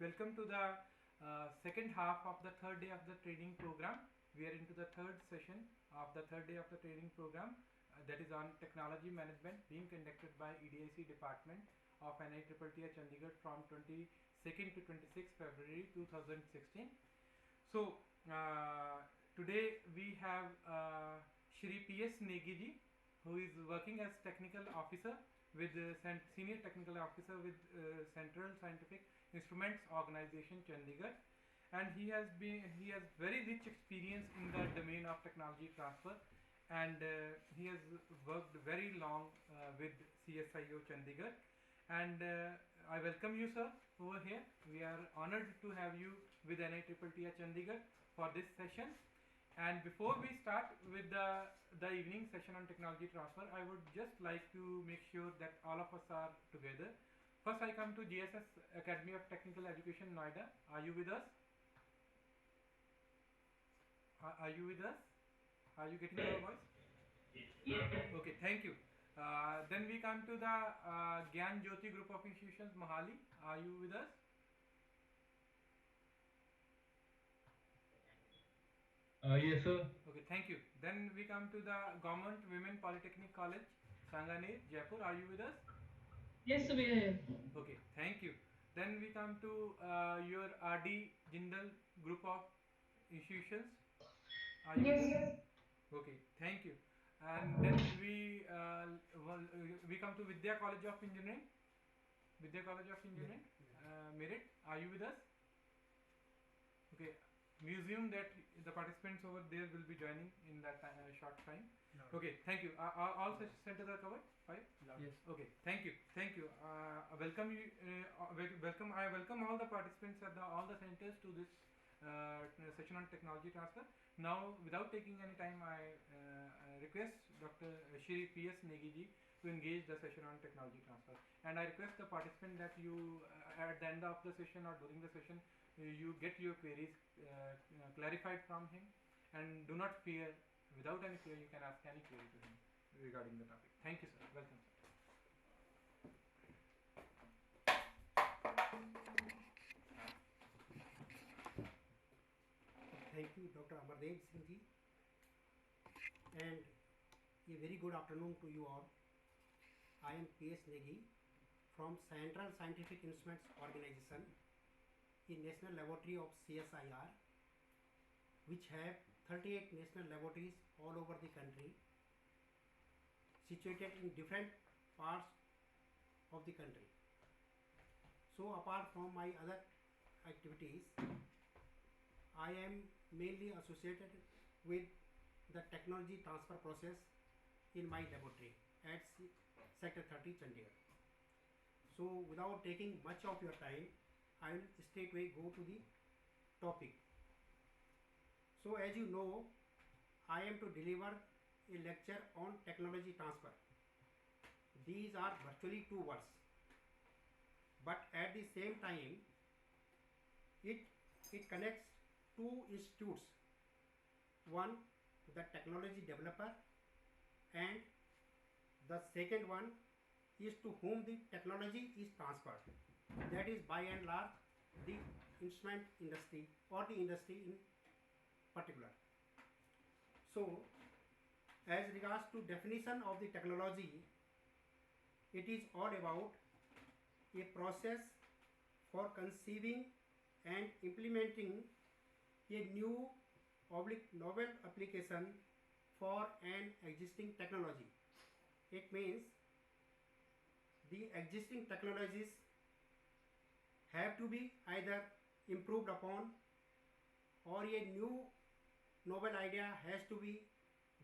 Welcome to the second half of the third day of the training program. We are into the third session of the third day of the training program that is on technology management being conducted by EDIC department of NITTT Chandigarh from 22nd to 26th February 2016. So today we have Shri P S Negi ji, who is working as technical officer with senior technical officer with Central Scientific Instruments Organization Chandigarh, and he has very rich experience in the domain of technology transfer, and he has worked very long with CSIO Chandigarh, and I welcome you, sir, over here. We are honored to have you with NITTT Chandigarh for this session. And before we start with the evening session on technology transfer, I would just like to make sure that all of us are together. First, I come to GSS Academy of Technical Education, Noida. Are you with us? Are you with us? Are you getting our voice? Yes. Okay, thank you. Then we come to the Gyan Jyoti Group of Institutions, Mohali. Are you with us? Yes, sir. Okay, thank you. Then we come to the Government Women Polytechnic College, Sanganer, Jaipur. Are you with us? Yes, we are here. Okay, thank you. Then we come to your RD Jindal Group of Institutions. Are you? Yes. Okay, thank you. And then we come to Vidya College of Engineering. Vidya College of Engineering, Merit. Are you with us? Okay. We assume that the participants over there will be joining in that short time. No. Okay, thank you. All such centers are covered? 5? Yes. Okay, thank you. Thank you. Welcome you. Welcome. I welcome all the participants at all the centers to this session on technology transfer. Now, without taking any time, I request Dr. Shri P S Negi ji to engage the session on technology transfer. And I request the participant that you, at the end of the session or during the session, you get your queries clarified from him, and do not fear. Without any fear, you can ask any query to him regarding the topic. Thank you, sir. Welcome, sir. Thank you, Dr. Amardev Singh ji, and a very good afternoon to you all. I am P S Negi from Central Scientific Instruments Organization, a national laboratory of CSIR, which have 38 national laboratories all over the country, situated in different parts of the country. So apart from my other activities, I am mainly associated with the technology transfer process in my laboratory at Sector 30 Chandigarh. So without taking much of your time, I will straightway go to the topic. So as you know, I am to deliver a lecture on technology transfer. These are virtually 2 words, but at the same time, it connects 2 institutes. One, the technology developer, and the second one is to whom the technology is transferred. That is by and large the instrument industry or the industry in particular. So as regards to definition of the technology, it is all about a process for conceiving and implementing a new novel application for an existing technology. It means the existing technologies have to be either improved upon, or a new novel idea has to be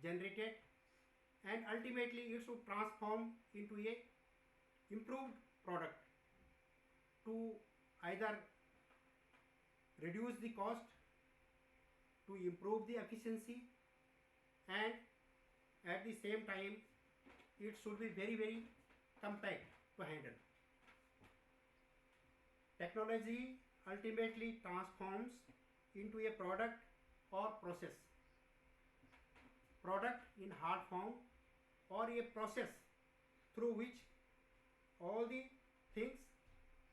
generated, and ultimately it should transform into a improved product to either reduce the cost, to improve the efficiency, and at the same time it should be very, very compact to handle. Technology ultimately transforms into a product or process. Product in hard form, or a process through which all the things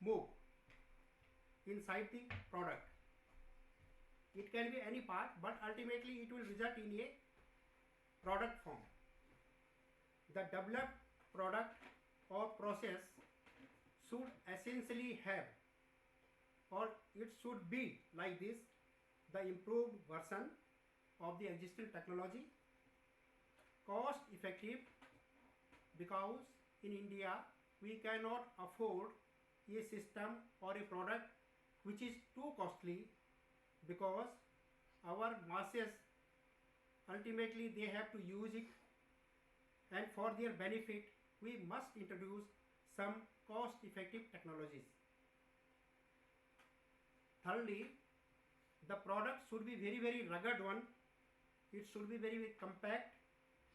move. inside the product. It can be any part, but ultimately it will result in a product form. The developed product or process should essentially have, or it should be like this, the improved version of the existing technology, cost effective, because in India we cannot afford a system or a product which is too costly, because our masses ultimately they have to use it, and for their benefit we must introduce some cost effective technologies. Thirdly, the product should be very rugged one. It should be very compact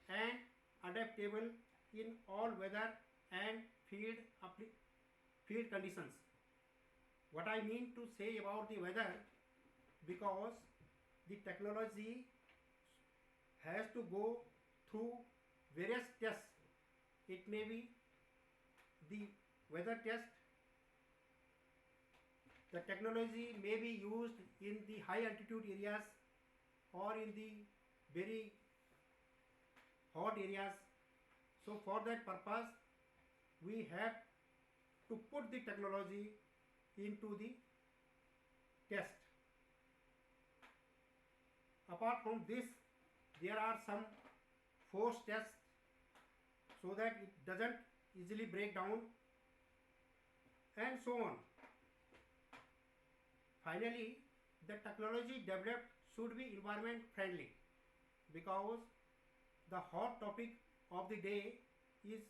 and adaptable in all weather and field conditions. What I mean to say about the weather, because the technology has to go through various tests. It may be the weather test. The technology may be used in the high altitude areas or in the very hot areas. So for that purpose we have to put the technology into the test. Apart from this, there are some force tests so that it doesn't easily break down, and so on. Finally, the technology developed should be environment friendly, because the hot topic of the day is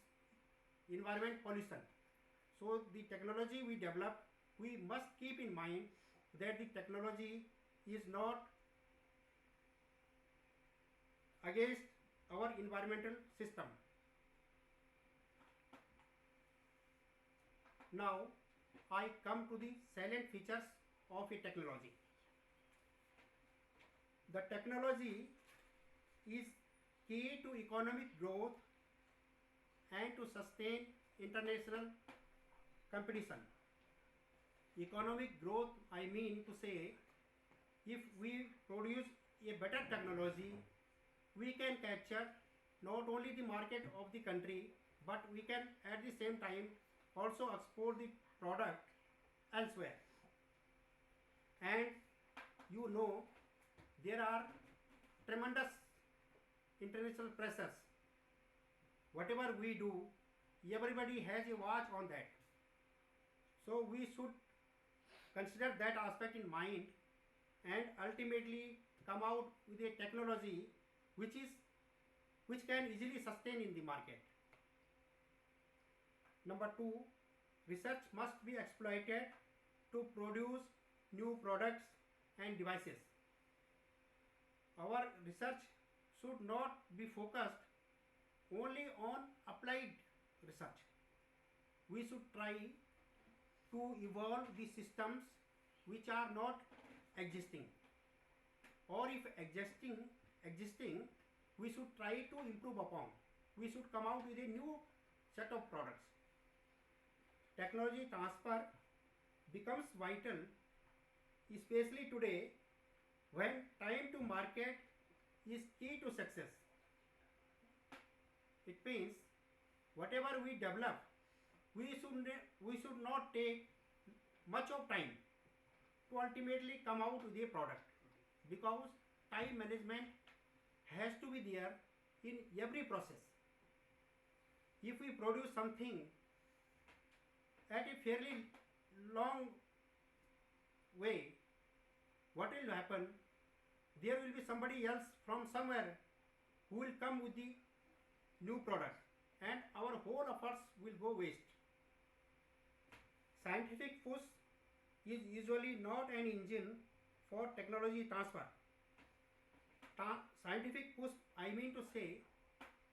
environment pollution. So the technology we develop, we must keep in mind that the technology is not against our environmental system. Now I come to the salient features of a technology. The technology is key to economic growth and to sustain international competition. Economic growth, I mean to say, if we produce a better technology, we can capture not only the market of the country, but we can at the same time also export the product elsewhere. And you know, there are tremendous international pressures. Whatever we do, everybody has a watch on that. So we should consider that aspect in mind and ultimately come out with a technology which can easily sustain in the market. Number 2, research must be exploited to produce new products and devices. Our research should not be focused only on applied research. We should try to evolve the systems which are not existing, or if existing, we should try to improve upon. We should come out with a new set of products. Technology transfer becomes vital, especially today when time to market is key to success. It means whatever we develop, we should not take much of time to ultimately come out with a product, because time management has to be there in every process. If we produce something at a fairly long way, what will happen? There will be somebody else from somewhere who will come with the new product, and our whole efforts will go waste. Scientific push is usually not an engine for technology transfer. Scientific push, I mean to say,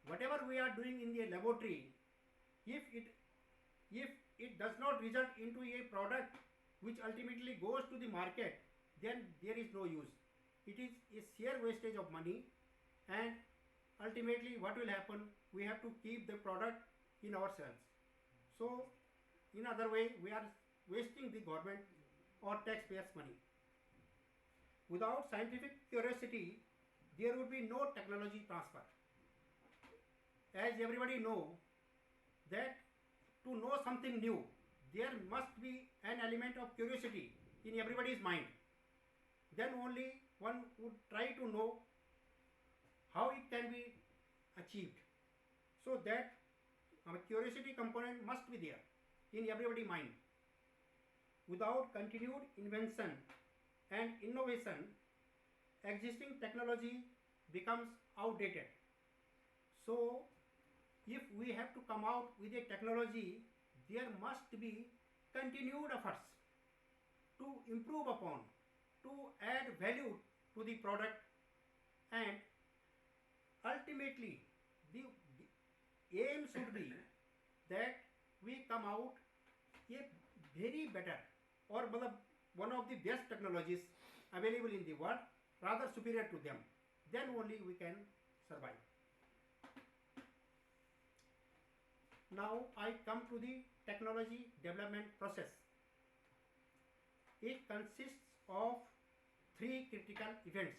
whatever we are doing in the laboratory, if it does not result into a product which ultimately goes to the market, then there is no use. It is a sheer wastage of money, and ultimately what will happen? We have to keep the product in ourselves. So in other way, we are wasting the government or taxpayers' money. Without scientific curiosity, there would be no technology transfer. As everybody know that to know something new, there must be an element of curiosity in everybody's mind. Then only one would try to know how it can be achieved. So that a curiosity component must be there in everybody's mind. Without continued invention and innovation, existing technology becomes outdated. So if we have to come out with a technology, there must be continued efforts to improve upon, to add value to the product, and ultimately the aim should be that we come out a very better or one of the best technologies available in the world, rather superior to them. Then only we can survive. Now I come to the technology development process. It consists of three critical events.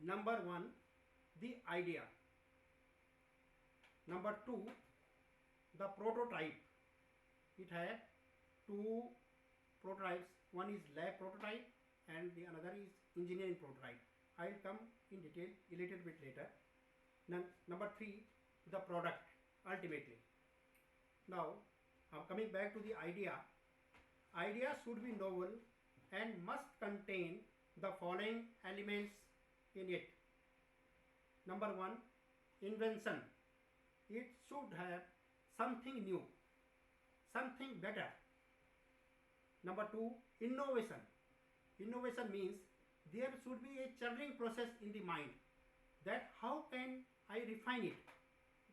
Number one, the idea. Number two, the prototype. It has two prototypes. One is lab prototype and the another is engineering prototype. I will come in detail a little bit later. Number three, the product ultimately. Now, coming back to the idea. Idea should be novel and must contain the following elements in it. Number one, invention. It should have something new, something better. Number two, innovation. Innovation means there should be a churning process in the mind, that how can I refine it,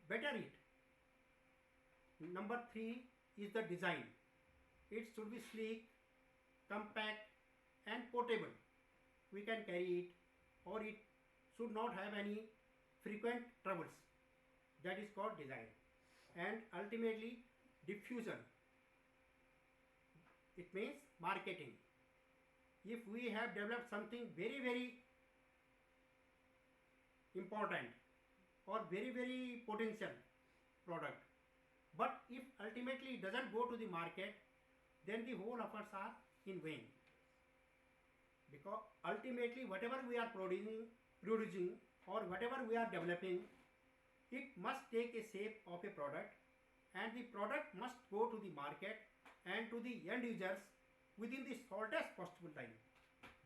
better it. Number three is the design. It should be sleek, compact and portable. We can carry it, or it should not have any frequent troubles. That is called design. And ultimately, diffusion. It means marketing. If we have developed something very, very important or very, very potential product, but if ultimately it doesn't go to the market, then the whole efforts are in vain. Because ultimately whatever we are producing or whatever we are developing, it must take a shape of a product, and the product must go to the market and to the end users within the shortest possible time.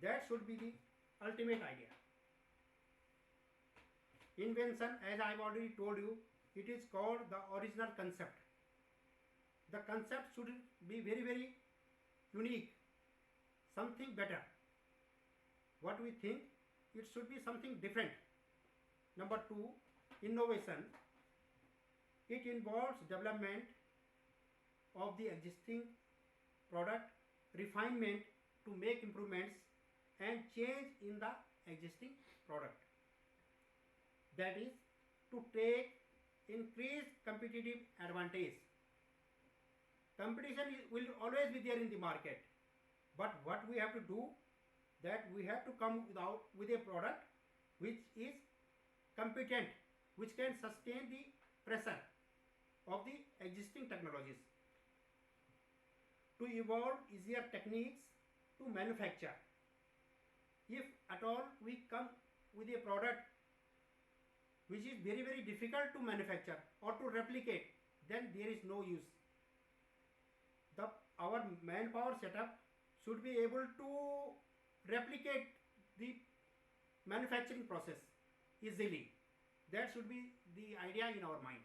That should be the ultimate idea. Invention, as I have already told you, it is called the original concept. The concept should be very, very unique, something better. What we think, it should be something different. Number two, innovation. It involves development of the existing product, refinement to make improvements and change in the existing product. That is to take increased competitive advantage. Competition will always be there in the market, but what we have to do, that we have to come with a product which is competent, which can sustain the pressure of the existing technologies. To evolve easier techniques to manufacture. If at all we come with a product which is very, very difficult to manufacture or to replicate, then there is no use. Our manpower setup should be able to replicate the manufacturing process easily. That should be the idea in our mind.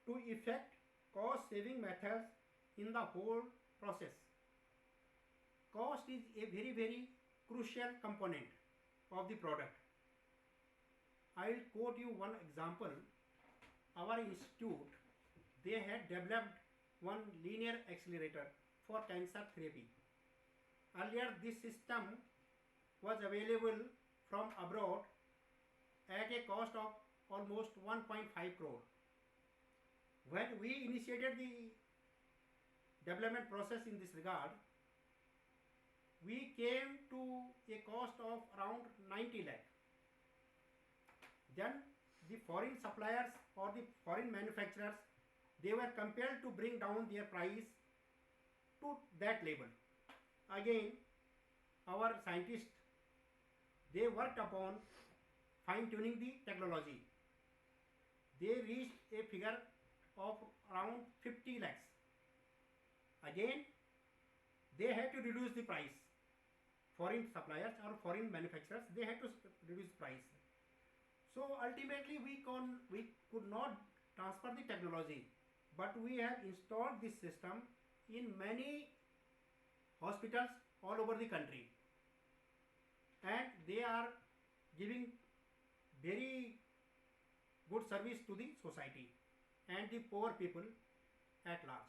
To effect cost saving methods in the whole process. Cost is a very, very crucial component of the product. I will quote you one example. Our institute, they had developed one linear accelerator for cancer therapy. Earlier, this system was available from abroad at a cost of almost 1.5 crore. When we initiated the development process in this regard, we came to a cost of around 90 lakh. Then the foreign suppliers or the foreign manufacturers, they were compelled to bring down their price to that level. Again, our scientists, they worked upon fine tuning the technology. They reached a figure of around 50 lakhs. Again, they had to reduce the price. Foreign suppliers or foreign manufacturers, they had to reduce price. So ultimately we could not transfer the technology, but we have installed this system in many hospitals all over the country, and they are giving very good service to the society and the poor people at large.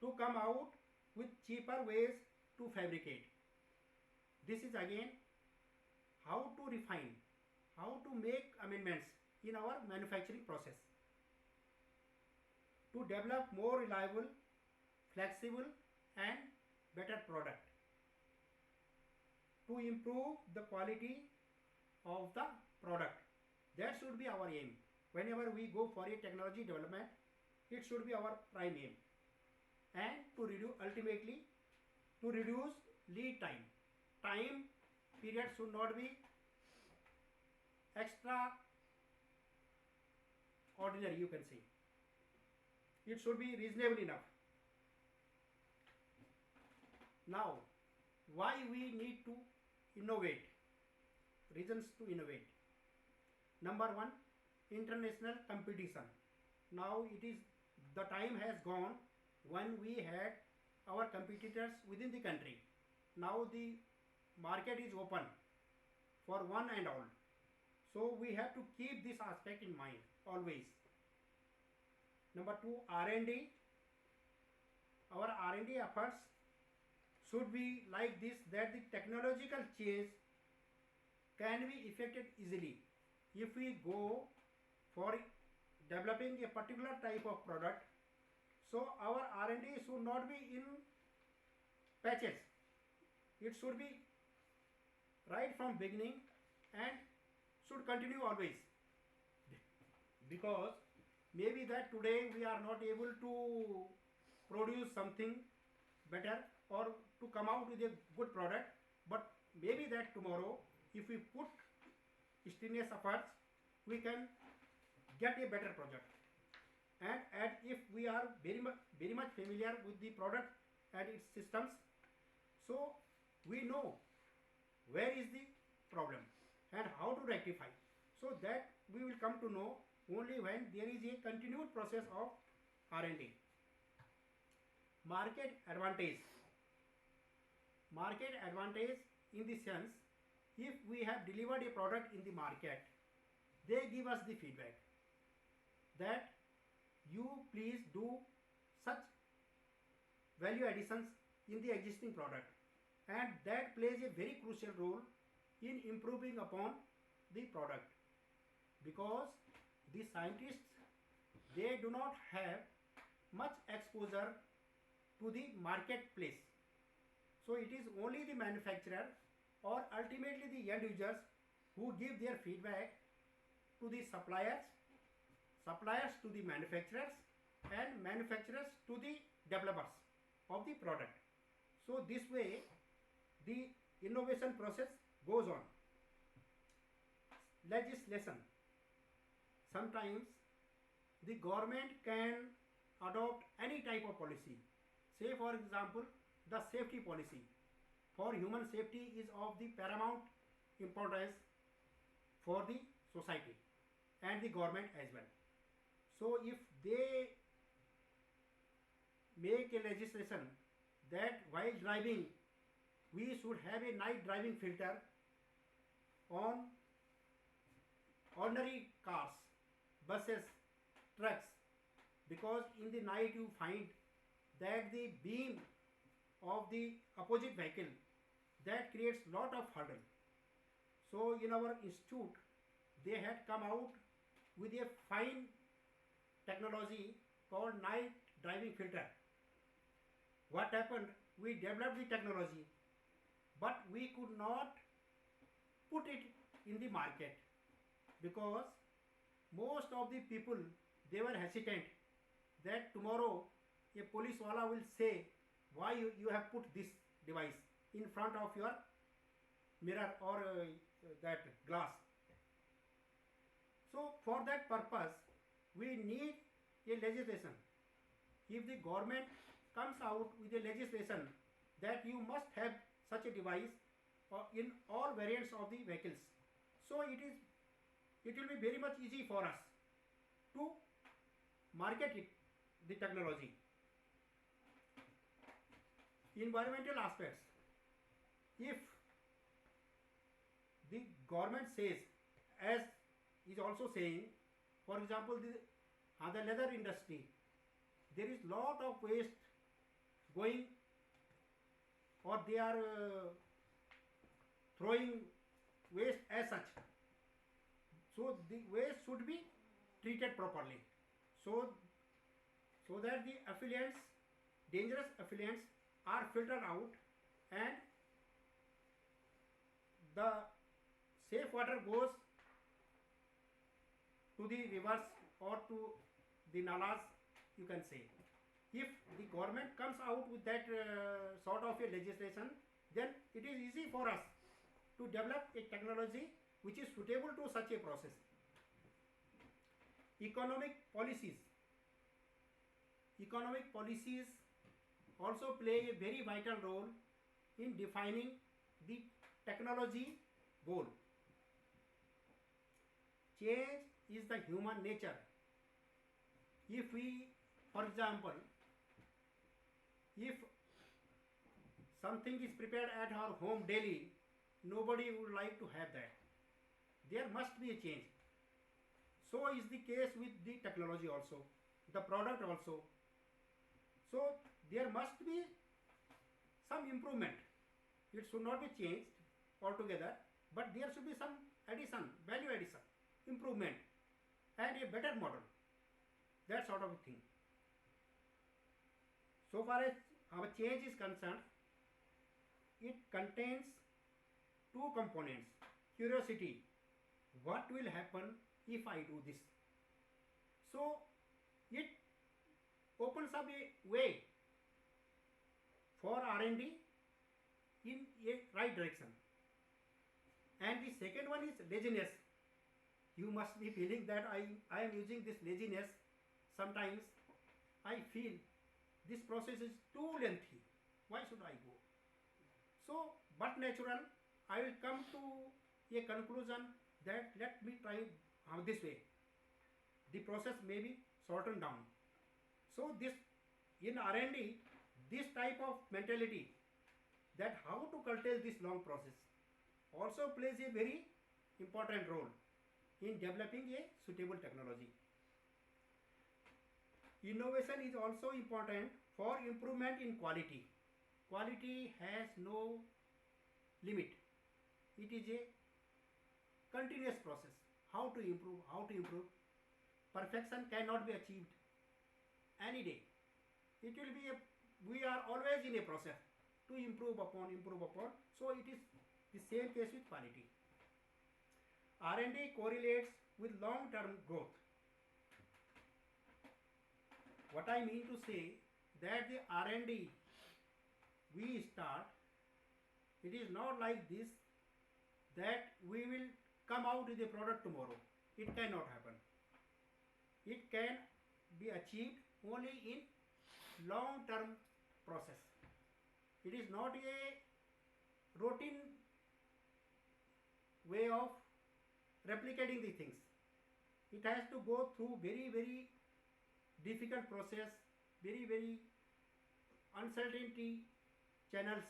To come out with cheaper ways to fabricate. This is again how to refine, how to make amendments in our manufacturing process to develop more reliable, flexible and better product, to improve the quality of the product. That should be our aim. Whenever we go for a technology development, it should be our prime aim. And to reduce, ultimately, to reduce lead time. Time period should not be extraordinary, you can say. It should be reasonable enough. Now, why we need to innovate? Reasons to innovate. Number one, international competition. Now it is, the time has gone when we had our competitors within the country. Now the market is open for one and all. So we have to keep this aspect in mind always. Number two, R&D. Our R&D efforts should be like this, that the technological change can be effected easily. If we go for developing a particular type of product, so our R&D should not be in patches. It should be right from beginning and should continue always. Because maybe that today we are not able to produce something better or to come out with a good product, but maybe that tomorrow, if we put strenuous efforts, we can get a better product. And if we are very much familiar with the product and its systems, so we know where is the problem and how to rectify. So that we will come to know only when there is a continued process of R&D. Market advantage. Market advantage in the sense, if we have delivered a product in the market, they give us the feedback that you please do such value additions in the existing product, and that plays a very crucial role in improving upon the product, because the scientists, they do not have much exposure to the marketplace. So it is only the manufacturer or ultimately the end users who give their feedback to the suppliers, suppliers to the manufacturers, and manufacturers to the developers of the product. So this way the innovation process goes on. Legislation. Sometimes the government can adopt any type of policy. Say for example, the safety policy. For human safety is of the paramount importance for the society and the government as well. So if they make a legislation that while driving we should have a night driving filter on ordinary cars, buses, trucks, because in the night you find that the beam of the opposite vehicle, that creates lot of hurdle. So in our institute they had come out with a fine technology called night driving filter. What happened, we developed the technology, but we could not put it in the market because most of the people, they were hesitant that tomorrow a police wala will say why you have put this device in front of your mirror or that glass. So for that purpose we need a legislation. If the government comes out with a legislation that you must have such a device in all variants of the vehicles, so it will be very much easy for us to market it, the technology. Environmental aspects. If the government says, as is also saying, for example, the leather industry, there is lot of waste going, or they are throwing waste as such. So the waste should be treated properly, so that the effluents, dangerous effluents, are filtered out and the safe water goes to the rivers or to the nalas, you can say. If the government comes out with that sort of a legislation, then it is easy for us to develop a technology which is suitable to such a process. Economic policies. Economic policies also play a very vital role in defining the technology goal. Change is the human nature. If we, for example, if something is prepared at our home daily, nobody would like to have that. There must be a change. So is the case with the technology also, the product also. So there must be some improvement. It should not be changed altogether, but there should be some addition, value addition, improvement, and a better model. That sort of a thing. So far as our change is concerned, it contains two components. Curiosity, what will happen if I do this? So it opens up a way for R&D in a right direction. And the second one is laziness. You must be feeling that I am using this laziness. Sometimes I feel this process is too lengthy. Why should I go? So, but natural, I will come to a conclusion that let me try this way. The process may be shortened down. So this, in R&D, this type of mentality, that how to curtail this long process, also plays a very important role in developing a suitable technology. Innovation is also important for improvement in quality. Quality has no limit. It is a continuous process. How to improve, how to improve. Perfection cannot be achieved any day. It will be we are always in a process to improve upon. So it is the same case with quality. R&D correlates with long-term growth. What I mean to say, that the R&D we start, it is not like this that we will come out with a product tomorrow. It cannot happen. It can be achieved only in long-term process. It is not a routine way of replicating the things. It has to go through very, very difficult process, very, very uncertainty channels,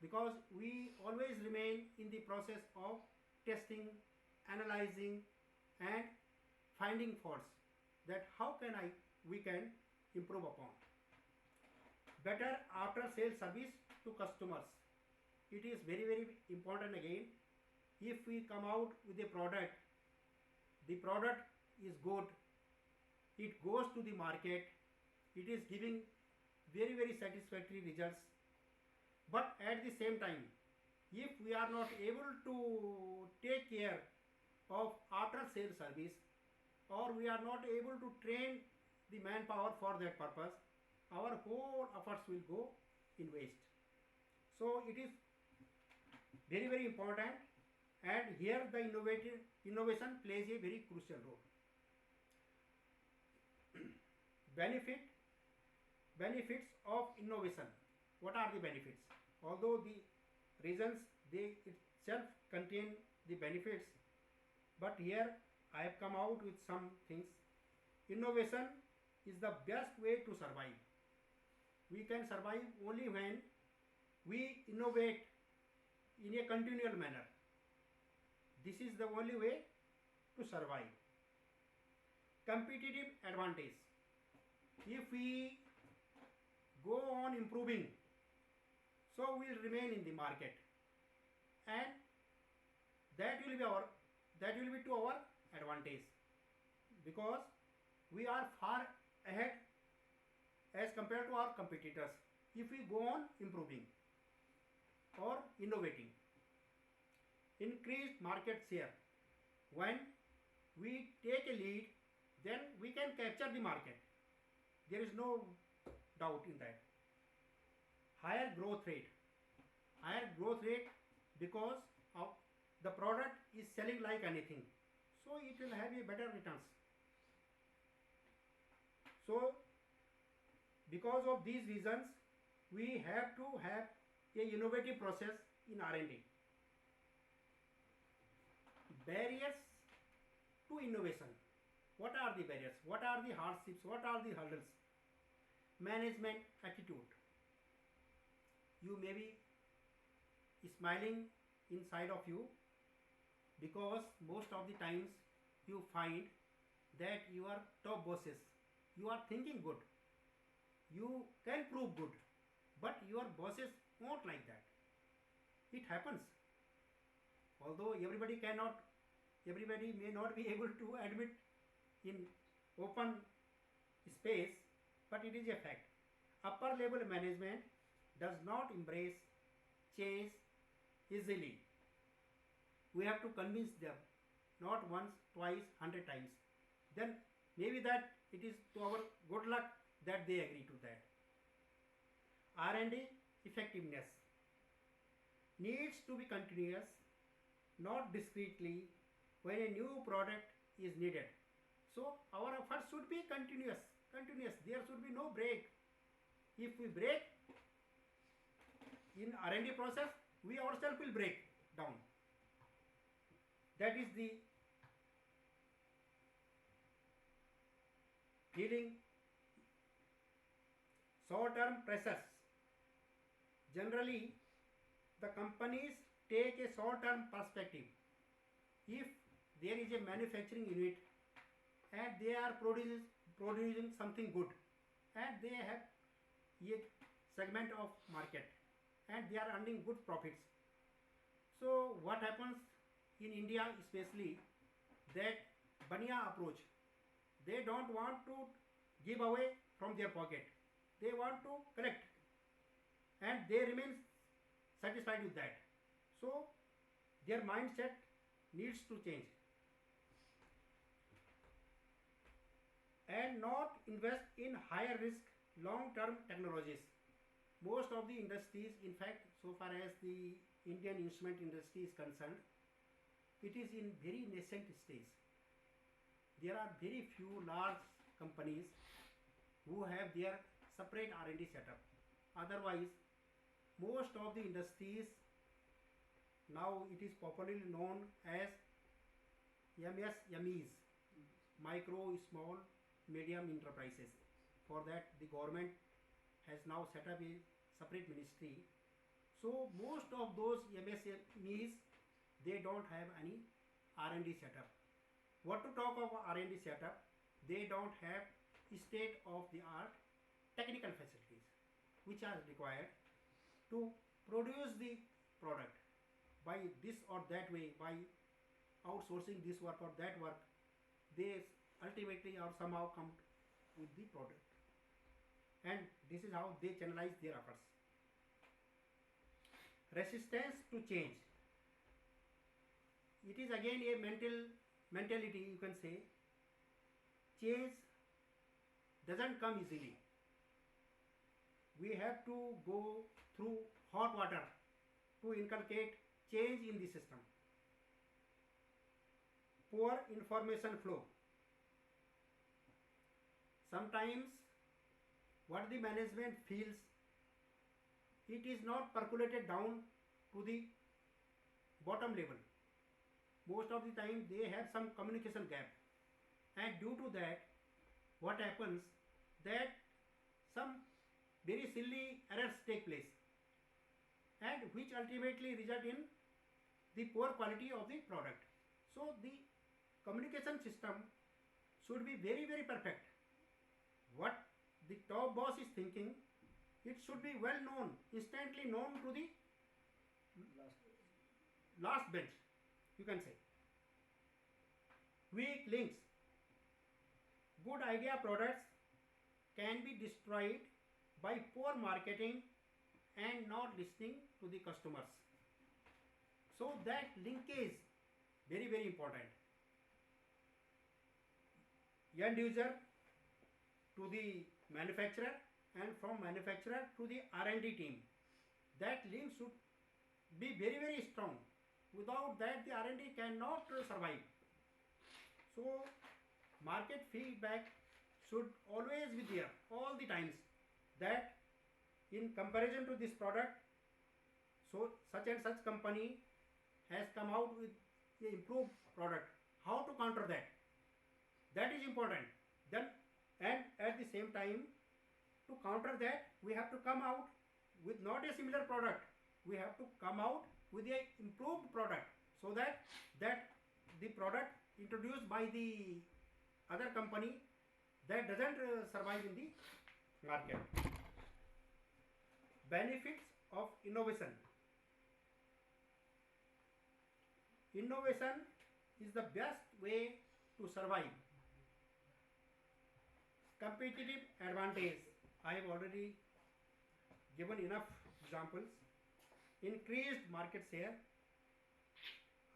because we always remain in the process of testing, analyzing, and finding faults, that how can we can improve upon. Better after sales service to customers. It is very, very important again. If we come out with a product, the product is good, it goes to the market, it is giving very very satisfactory results. But at the same time, if we are not able to take care of after sale service, or we are not able to train the manpower for that purpose, our whole efforts will go in waste. So it is very very important, and here the innovation plays a very crucial role. Benefits of innovation. What are the benefits? Although the reasons they itself contain the benefits, but here I have come out with some things. Innovation is the best way to survive. We can survive only when we innovate in a continual manner. This is the only way to survive. Competitive advantage. If we go on improving, so we will remain in the market, and that will be to our advantage, because we are far ahead as compared to our competitors if we go on improving or innovating. Increased market share. When we take a lead, then we can capture the market. There is no doubt in that. Higher growth rate. Higher growth rate because of the product is selling like anything, so it will have a better returns. So because of these reasons, we have to have a innovative process in R&D. Barriers to innovation. What are the barriers? What are the hardships? What are the hurdles? Management attitude. You may be smiling inside of you, because most of the times you find that your top bosses, you are thinking good, you can prove good, but your bosses won't like that. It happens. Although everybody may not be able to admit in open space, but it is a fact. Upper level management does not embrace change easily. We have to convince them, not once, twice, 100 times. Then maybe that it is to our good luck that they agree to that. R&D effectiveness needs to be continuous, not discretely when a new product is needed. So our efforts should be continuous. There should be no break. If we break in R&D process, we ourselves will break down. That is the feeling. Short-term pressures. Generally, the companies take a short-term perspective. If there is a manufacturing unit and they are producing something good, and they have a segment of market and they are earning good profits, so what happens in India especially, that Bania approach, they don't want to give away from their pocket, they want to collect, and they remain satisfied with that. So their mindset needs to change, and not invest in higher risk long-term technologies. Most of the industries, in fact, so far as the Indian instrument industry is concerned, it is in very nascent stage. There are very few large companies who have their separate R&D setup. Otherwise, most of the industries, now it is popularly known as MSMEs, micro, small, medium enterprises. For that, the government has now set up a separate ministry. So most of those MSMEs, they don't have any R&D setup. What to talk of R&D setup? They don't have state-of-the-art technical facilities which are required to produce the product by this or that way, by outsourcing this work or that work. They ultimately or somehow come with the product. and this is how they channelize their efforts. Resistance to change. It is again a mentality, you can say. Change doesn't come easily. We have to go through hot water to inculcate change in the system. Poor information flow. Sometimes what the management feels, it is not percolated down to the bottom level. Most of the time they have some communication gap, and due to that what happens that some very silly errors take place, and which ultimately result in the poor quality of the product. So the communication system should be very perfect. What the top boss is thinking, it should be well known, instantly known to the last bench, you can say. Weak links. Good idea products can be destroyed by poor marketing and not listening to the customers. So that linkage very important. End user to the manufacturer, and from manufacturer to the R&D team. That link should be very strong. Without that the R&D cannot survive. So market feedback should always be there all the times, that in comparison to this product, so such and such company has come out with an improved product. How to counter that? That is important. Then, and at the same time, to counter that, we have to come out with not a similar product. We have to come out with a improved product, so that the product introduced by the other company, that doesn't survive in the market. Benefits of innovation. Innovation is the best way to survive. Competitive advantage. I have already given enough examples. Increased market share.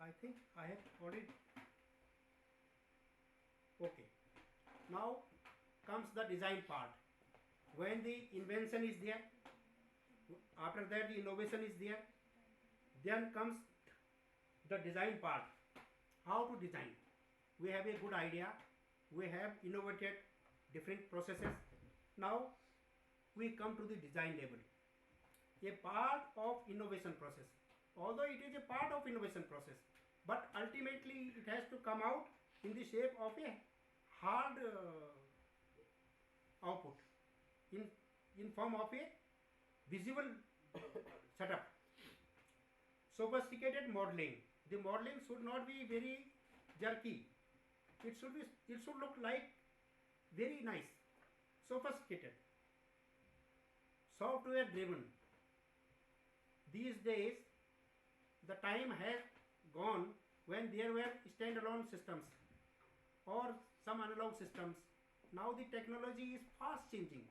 I think I have already. Okay. Now comes the design part. When the invention is there, after that the innovation is there, then comes the design part. How to design? We have a good idea, we have innovated different processes. Now we come to the design level, a part of innovation process. Although it is a part of innovation process, but ultimately it has to come out in the shape of a hard output, in form of a visible setup. Sophisticated modeling. The modeling should not be very jerky. It should look like very nice, sophisticated. Software driven. These days the time has gone when there were standalone systems or some analog systems. Now the technology is fast changing,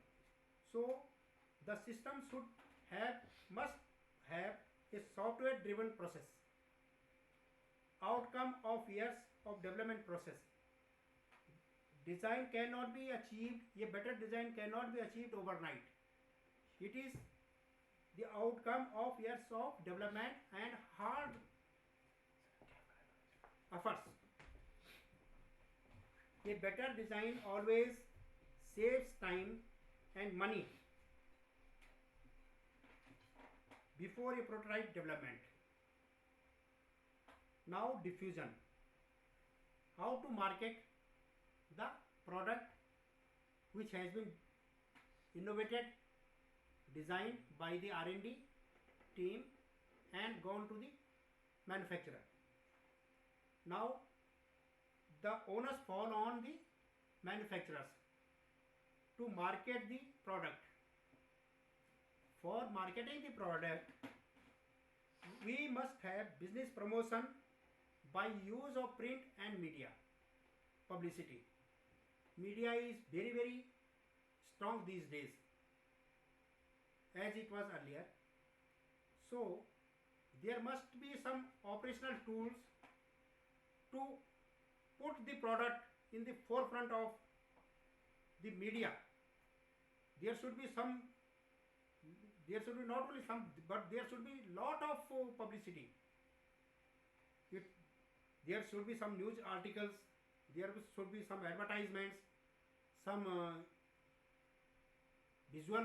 so the system must have a software driven process. Outcome of years of development process. Design cannot be achieved, a better design cannot be achieved overnight. It is the outcome of years of development and hard efforts. A better design always saves time and money before a prototype development. Now diffusion. How to market the product which has been innovated, designed by the R&D team and gone to the manufacturer. Now the onus fall on the manufacturers to market the product. For marketing the product, we must have business promotion by use of print and media publicity. Media is very strong these days. as it was earlier. So there must be some operational tools to put the product in the forefront of the media. There should be not only some, but there should be lot of publicity. There should be some news articles, there should be some advertisements, some visual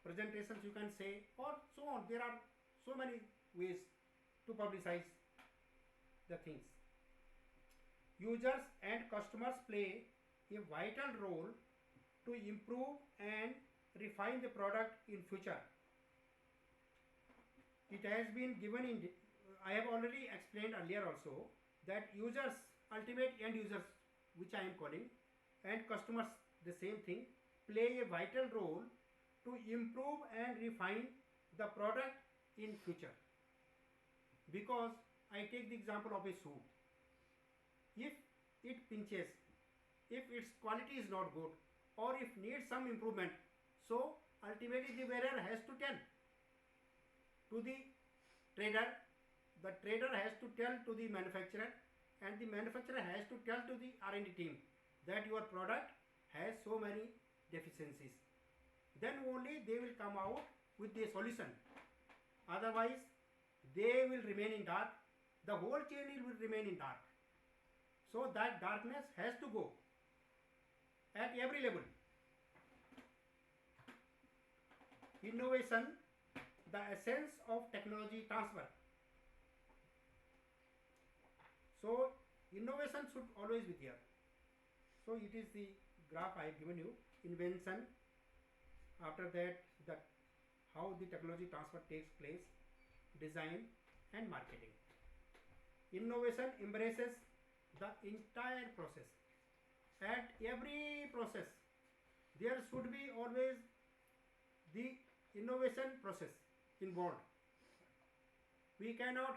presentations you can say, or so on. There are so many ways to publicize the things. Users and customers play a vital role to improve and refine the product in future. It has been given in, I have already explained earlier also, that users, ultimate end users, which I am calling, and customers, the same thing, play a vital role to improve and refine the product in future. Because I take the example of a shoe. If it pinches, if its quality is not good, or if needs some improvement, so ultimately the wearer has to tell to the trader has to tell to the manufacturer, and the manufacturer has to tell to the R&D team that your product has so many deficiencies. Then only they will come out with the solution. Otherwise they will remain in dark, the whole chain will remain in dark. So that darkness has to go at every level. Innovation, the essence of technology transfer. So innovation should always be there. So it is the graph I have given you. Invention, after that how the technology transfer takes place, design and marketing. Innovation embraces the entire process. At every process there should be always the innovation process involved. We cannot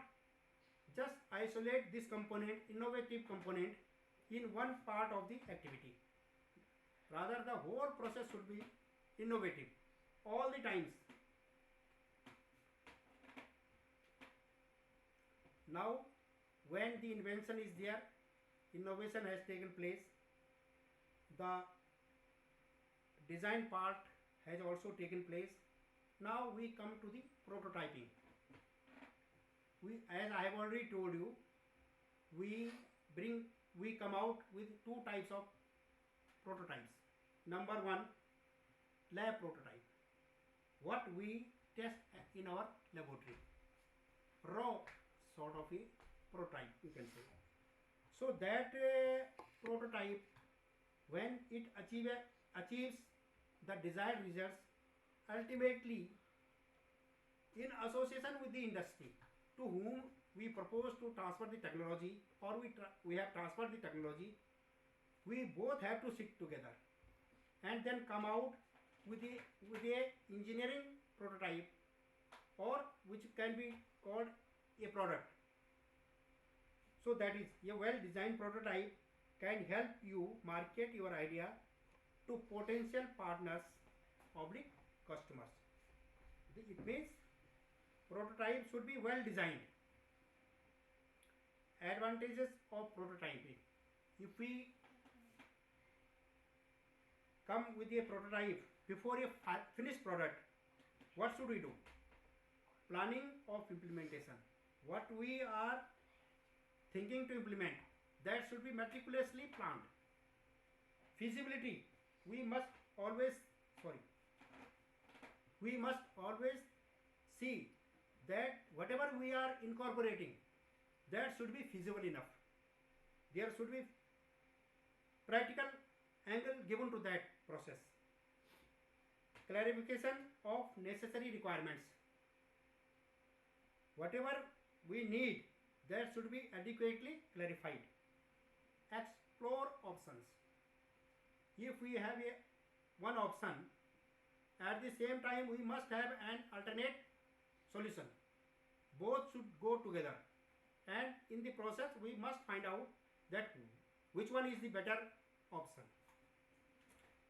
just isolate this component, innovative component, in one part of the activity. Rather the whole process should be innovative all the times. Now when the invention is there, innovation has taken place, the design part has also taken place. Now we come to the prototyping. As I have already told you, we come out with two types of prototypes. Number one, lab prototype, what we test in our laboratory, raw sort of a prototype you can say. So that prototype, when it achieves the desired results, ultimately in association with the industry to whom we propose to transfer the technology, or we have transferred the technology, we both have to sit together and then come out with a engineering prototype, or which can be called a product. So that is, a well designed prototype can help you market your idea to potential partners, public customers. It means prototype should be well designed. Advantages of prototyping: if we come with a prototype before a finished product, what should we do? Planning of implementation. What we are thinking to implement, that should be meticulously planned. Feasibility, we must always see that whatever we are incorporating, that should be feasible enough. There should be practical angle given to that process. Clarification of necessary requirements. Whatever we need, that should be adequately clarified. Explore options. If we have one option, at the same time we must have an alternate solution. Both should go together, and in the process we must find out that which one is the better option.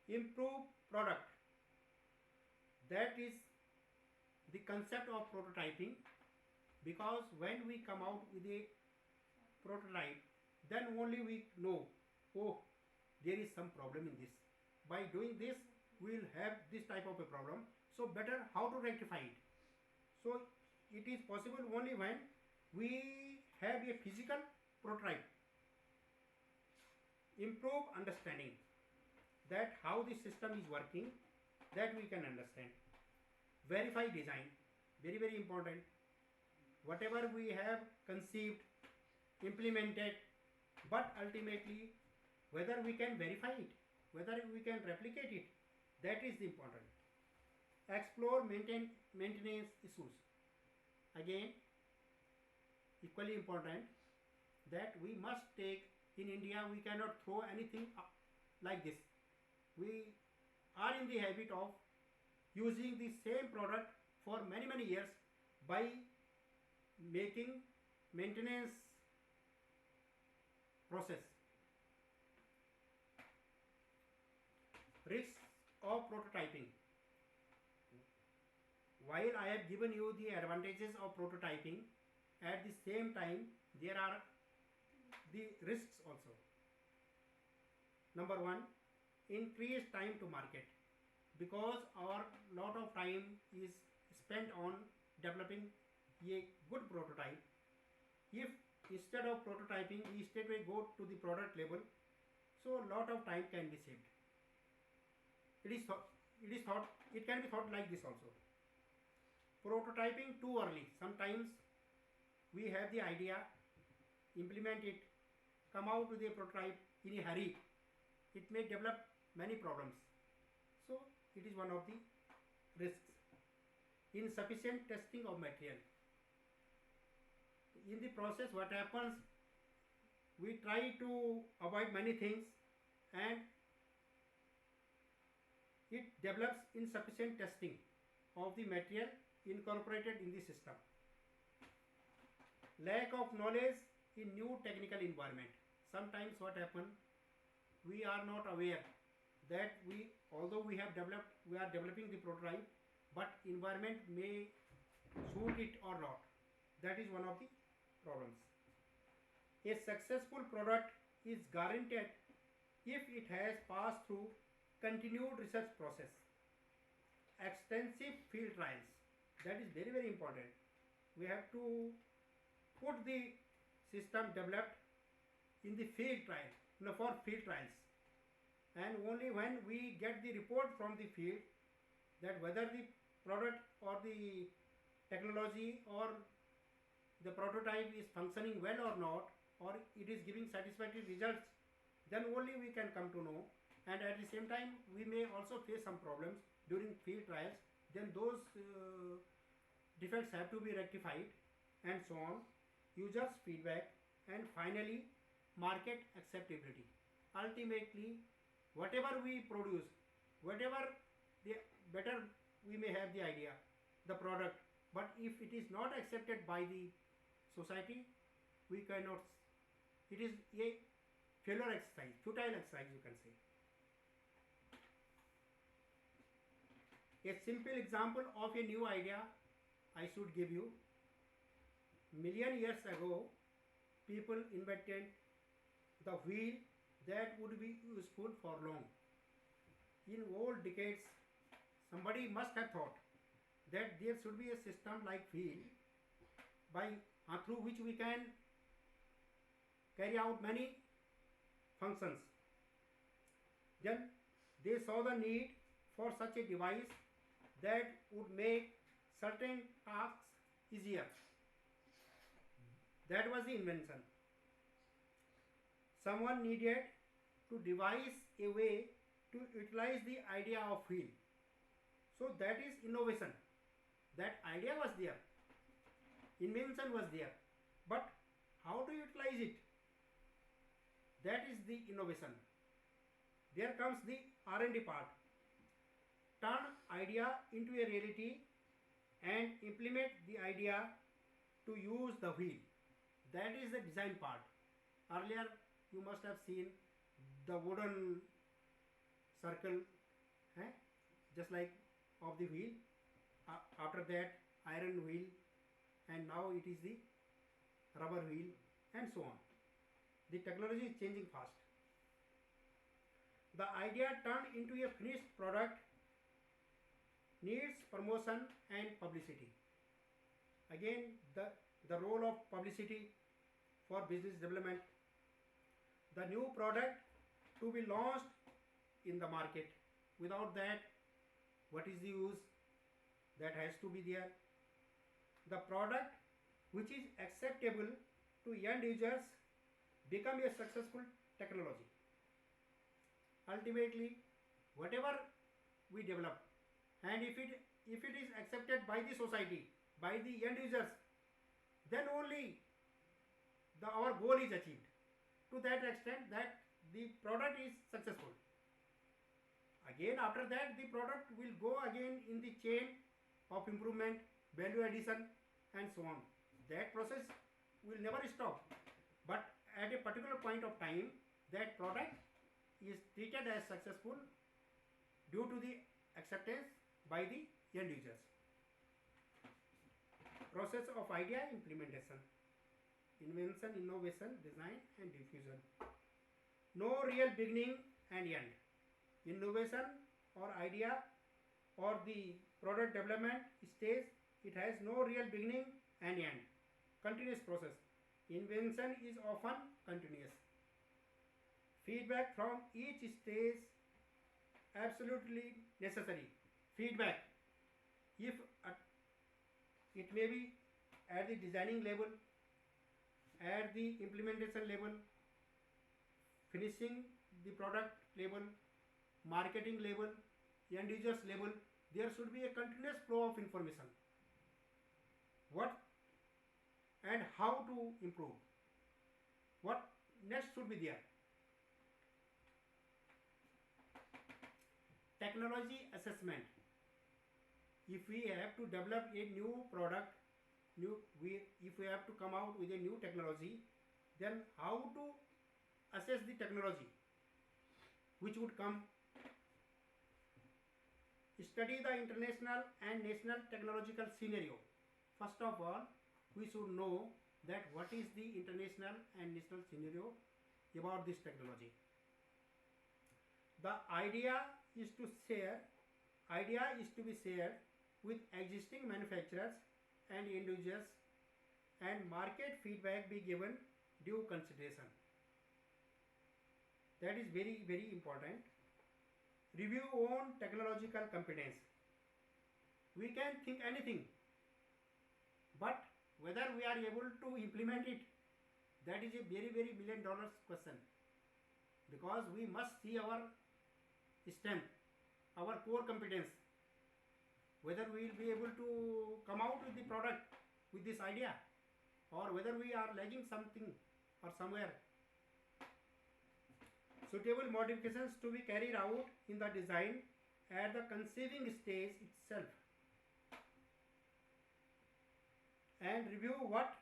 Improve product. That is the concept of prototyping, because when we come out with a prototype, then only we know, oh, there is some problem in this. By doing this, we will have this type of a problem. So better how to rectify it. So it is possible only when we have a physical prototype. Improve understanding that how the system is working, that we can understand. Verify design, very very important. Whatever we have conceived, implemented, but ultimately whether we can verify it, whether we can replicate it, that is important. Explore maintenance issues. Again, equally important, that we must take, in India we cannot throw anything like this. We are in the habit of using the same product for many years by making maintenance process. Risks of prototyping. While I have given you the advantages of prototyping, at the same time there are the risks also. Number one, increased time to market, because our lot of time is spent on developing a good prototype. If instead of prototyping we straightway go to the product level, so lot of time can be saved. It can be thought like this also. Prototyping too early. Sometimes we have the idea, implement it, come out with a prototype in a hurry. It may develop many problems. So it is one of the risks. Insufficient testing of material. In the process, what happens, we try to avoid many things and it develops insufficient testing of the material incorporated in the system. Lack of knowledge in new technical environment. Sometimes what happens, we are not aware that although we are developing the prototype, but environment may suit it or not. That is one of the problems. A successful product is guaranteed if it has passed through continued research process, extensive field trials. That is very very important. We have to put the system developed in the field trial, for field trials, and only when we get the report from the field that whether the product or the technology or the prototype is functioning well or not, or it is giving satisfactory results, then only we can come to know. And at the same time we may also face some problems during field trials, then those defects have to be rectified, and so on. Users feedback, and finally market acceptability. Ultimately whatever we produce, whatever the better we may have the idea, the product, but if it is not accepted by the society, we cannot, it is a failure exercise, futile exercise you can say. A simple example of a new idea I should give you. Million years ago, people invented the wheel that would be useful for long. In old decades, somebody must have thought that there should be a system like wheel through which we can carry out many functions. Then they saw the need for such a device that would make certain tasks easier. That was the invention. Someone needed to devise a way to utilize the idea of wheel. So that is innovation. That idea was there, invention was there, but how to utilize it? That is the innovation. There comes the R&D part. Turn idea into a reality and implement the idea to use the wheel. That is the design part. Earlier you must have seen the wooden circle, just like of the wheel. After that iron wheel, and now it is the rubber wheel, and so on. The technology is changing fast. The idea turned into a finished product needs promotion and publicity. Again, the role of publicity for business development. The new product to be launched in the market. Without that, what is the use? That has to be there. The product which is acceptable to end users become a successful technology. Ultimately, whatever we develop, and if it is accepted by the society, by the end users, then only our goal is achieved. To that extent that the product is successful. Again, after that, the product will go again in the chain of improvement, value addition, and so on. That process will never stop. But at a particular point of time, that product is treated as successful due to the acceptance by the end users. Process of idea implementation. Invention, innovation, design, and diffusion. No real beginning and end. Innovation or idea or the product development stage, it has no real beginning and end. Continuous process. Invention is often continuous. Feedback from each stage absolutely necessary. Feedback, if it may be at the designing level, at the implementation level, finishing the product level, marketing level, end users level, there should be a continuous flow of information. What and how to improve. What next should be there. Technology assessment. If we have to develop a new product, if we have to come out with a new technology, then how to assess the technology which would come. Study the international and national technological scenario. First of all, we should know that what is the international and national scenario about this technology. The idea is to be shared with existing manufacturers and end users, and market feedback be given due consideration. That is very, very important. Review on technological competence. We can think anything, but whether we are able to implement it, that is a very, very $1 million question. Because we must see our strength, our core competence, whether we will be able to come out with the product with this idea, or whether we are lagging something or somewhere. Suitable modifications to be carried out in the design at the conceiving stage itself, and review what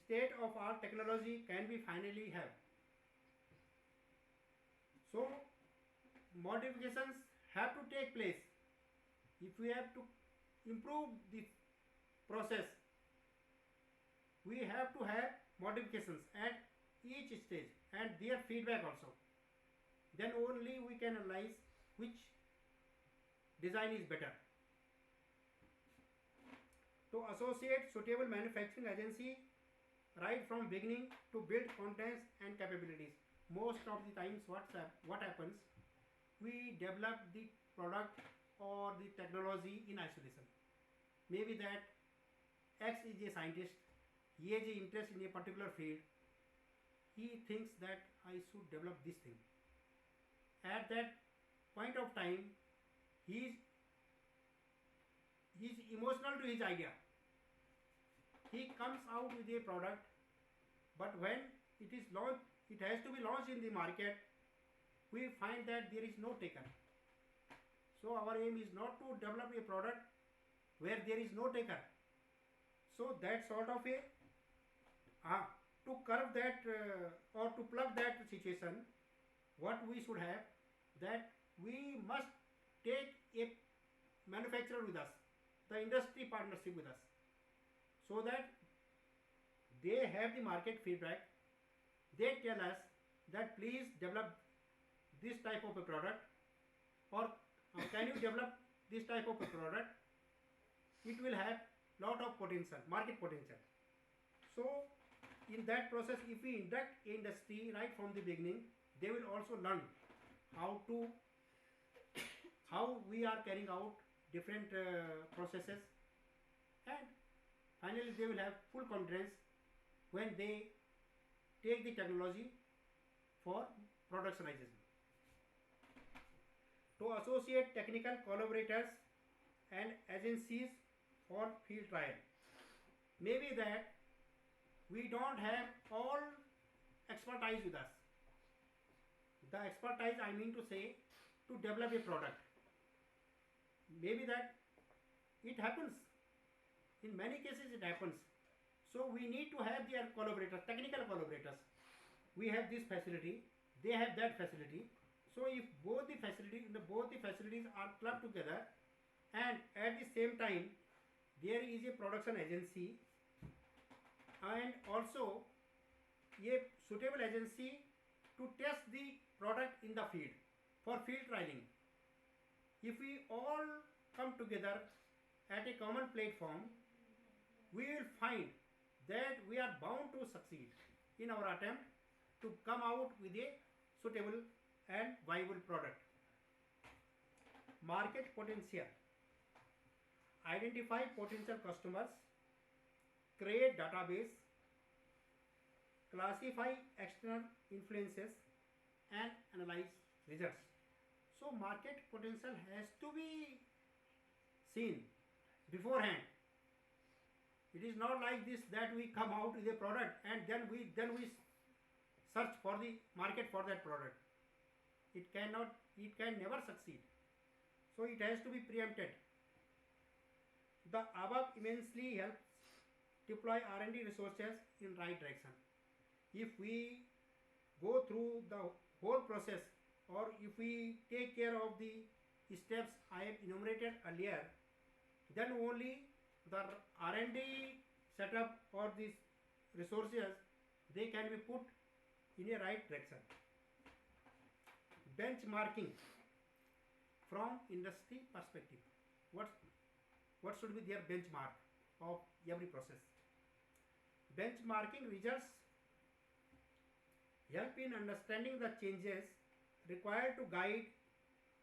state of our technology can we finally have. So modifications have to take place. If we have to improve the process, we have to have modifications at each stage and their feedback also. Then only we can analyze which design is better. To associate suitable manufacturing agency right from beginning to build contents and capabilities. Most of the times what happens, we develop the product or the technology in isolation. Maybe that X is a scientist, he has an interest in a particular field, he thinks that I should develop this thing. At that point of time, he is emotional to his idea. He comes out with a product, but when it is launched, it has to be launched in the market, we find that there is no taker. So our aim is not to develop a product where there is no taker. So that sort of a to curb that or to plug that situation, what we should have, that we must take a manufacturer with us, the industry partnership with us. so that they have the market feedback. They tell us that please develop this type of a product, or can you develop this type of a product. It will have lot of potential, market potential. So in that process, if we induct industry right from the beginning, they will also learn how we are carrying out different processes, and finally they will have full confidence when they take the technology for productionization. To associate technical collaborators and agencies for field trial. Maybe that we don't have all expertise with us. The expertise, I mean to say, to develop a product. Maybe that it happens. In many cases it happens. So we need to have their collaborators, technical collaborators. We have this facility, they have that facility. So if both the facilities are clubbed together, and at the same time there is a production agency and also a suitable agency to test the product in the field for field trialing. If we all come together at a common platform, we will find that we are bound to succeed in our attempt to come out with a suitable and viable product. Market potential. Identify potential customers, create database, classify external influences, and analyze results. So market potential has to be seen beforehand. It is not like this that we come out with a product and then we search for the market for that product. It can never succeed. So it has to be preempted. The above immensely helps deploy R&D resources in right direction. If we go through the whole process, or if we take care of the steps I have enumerated earlier, then only the R&D setup or these resources, they can be put in a right direction. Benchmarking from industry perspective. What should be their benchmark of every process? Benchmarking results help in understanding the changes required to guide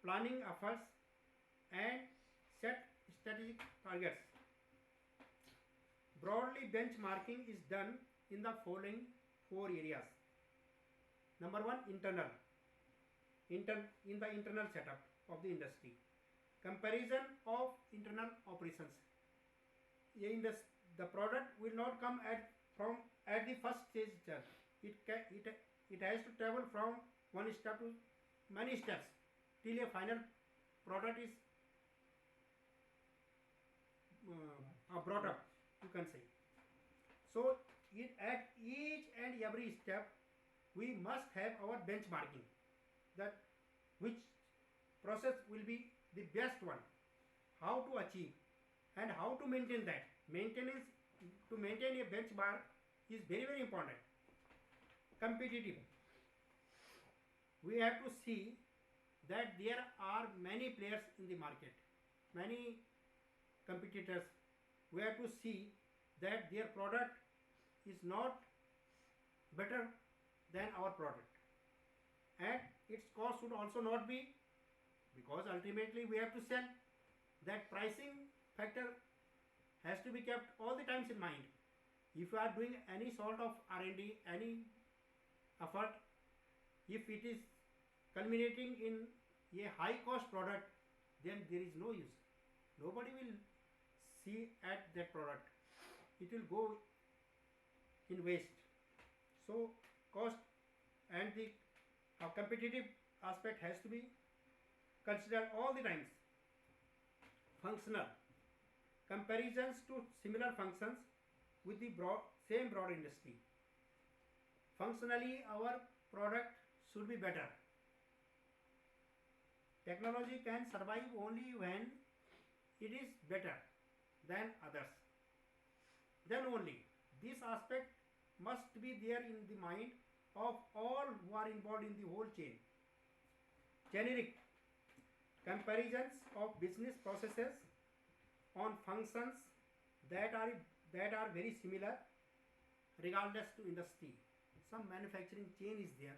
planning efforts and set strategic targets. Broadly, benchmarking is done in the following 4 areas. Number 1, internal. In the internal setup of the industry. Comparison of internal operations. The product will not come at the first stage itself. It has to travel from one step to many steps till a final product is brought up, you can say. So at each and every step we must have our benchmarking, that which process will be the best one, how to achieve and how to maintain that. Maintenance, to maintain a benchmark is very, very important. Competitive. We have to see that there are many players in the market, many competitors. We have to see that their product is not better than our product, and its cost should also not be, because ultimately we have to sell. That pricing factor has to be kept all the times in mind. If you are doing any sort of R&D, any effort, if it is culminating in a high cost product, then there is no use. Nobody will see at that product. It will go in waste. So cost and the competitive aspect has to be considered all the times. Functional. Comparisons to similar functions with the same broad industry. Functionally, our product should be better. Technology can survive only when it is better than others. then only this aspect must be there in the mind of all who are involved in the whole chain. Generic comparisons of business processes on functions that are very similar regardless to industry. Some manufacturing chain is there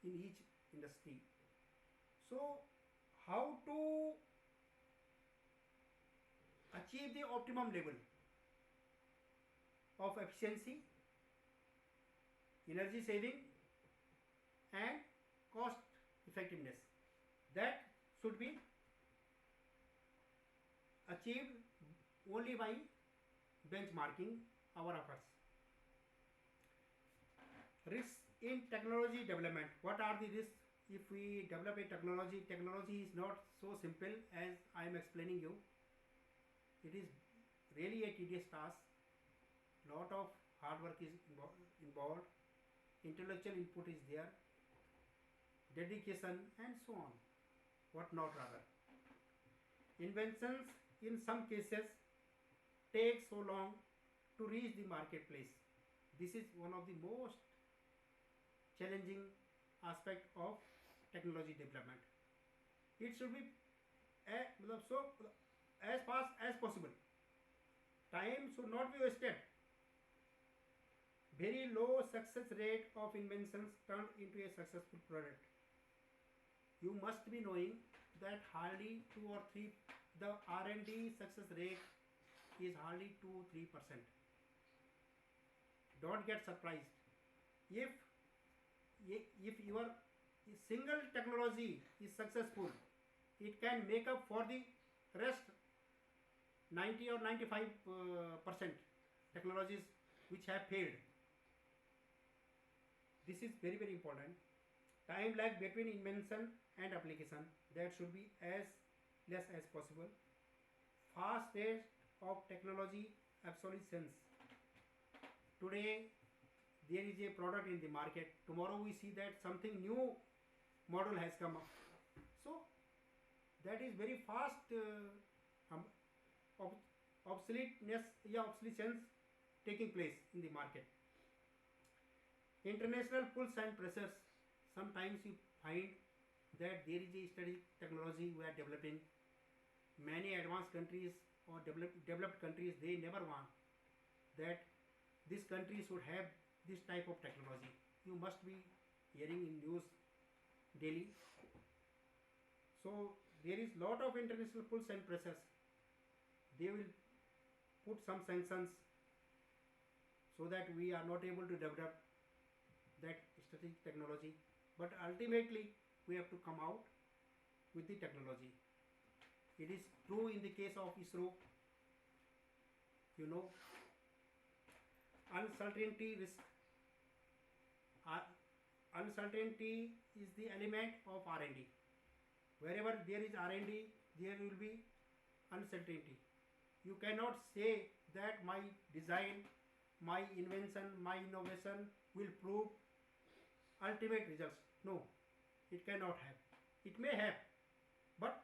in each industry. So how to achieve the optimum level of efficiency, energy saving and cost effectiveness, that should be achieved only by benchmarking our efforts. Risks in technology development. What are the risks if we develop a technology? Technology is not so simple as I am explaining you. It is really a tedious task. Lot of hard work is involved. Intellectual input is there. Dedication and so on. What not rather. Inventions in some cases take so long to reach the marketplace. This is one of the most challenging aspect of technology development. It should be as fast as possible. Time should not be wasted. Very low success rate of inventions turned into a successful product. You must be knowing that hardly 2 or 3, the R&D success rate is hardly 2-3%. Don't get surprised. If your single technology is successful, it can make up for the rest 90 or 95% technologies which have failed. This is very, very important. Time lag between invention and application, that should be as less as possible. Fast rate of technology obsolescence. Today there is a product in the market. Tomorrow we see that something new model has come up. So that is very fast obsolescence taking place in the market. International pulls and pressures. Sometimes you find that there is a strategic technology we are developing. Many advanced countries or developed countries, they never want that this country should have this type of technology. You must be hearing in news daily. So there is lot of international pulls and pressures. They will put some sanctions so that we are not able to develop that strategic technology. But ultimately we have to come out with the technology. It is true in the case of ISRO. You know, uncertainty risk. Uncertainty is the element of R&D. Wherever there is R&D, there will be uncertainty. You cannot say that my design, my invention, my innovation will prove ultimate results. No, it cannot have. It may have, but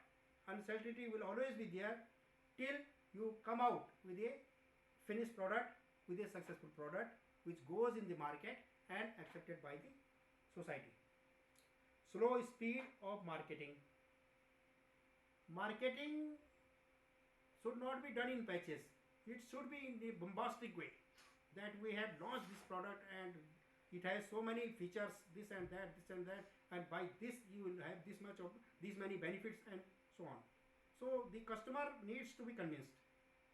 uncertainty will always be there till you come out with a finished product, with a successful product which goes in the market and accepted by the society. Slow speed of marketing. Marketing should not be done in patches. It should be in the bombastic way that we have launched this product and it has so many features, this and that, and by this you will have this much of these many benefits and so on. So the customer needs to be convinced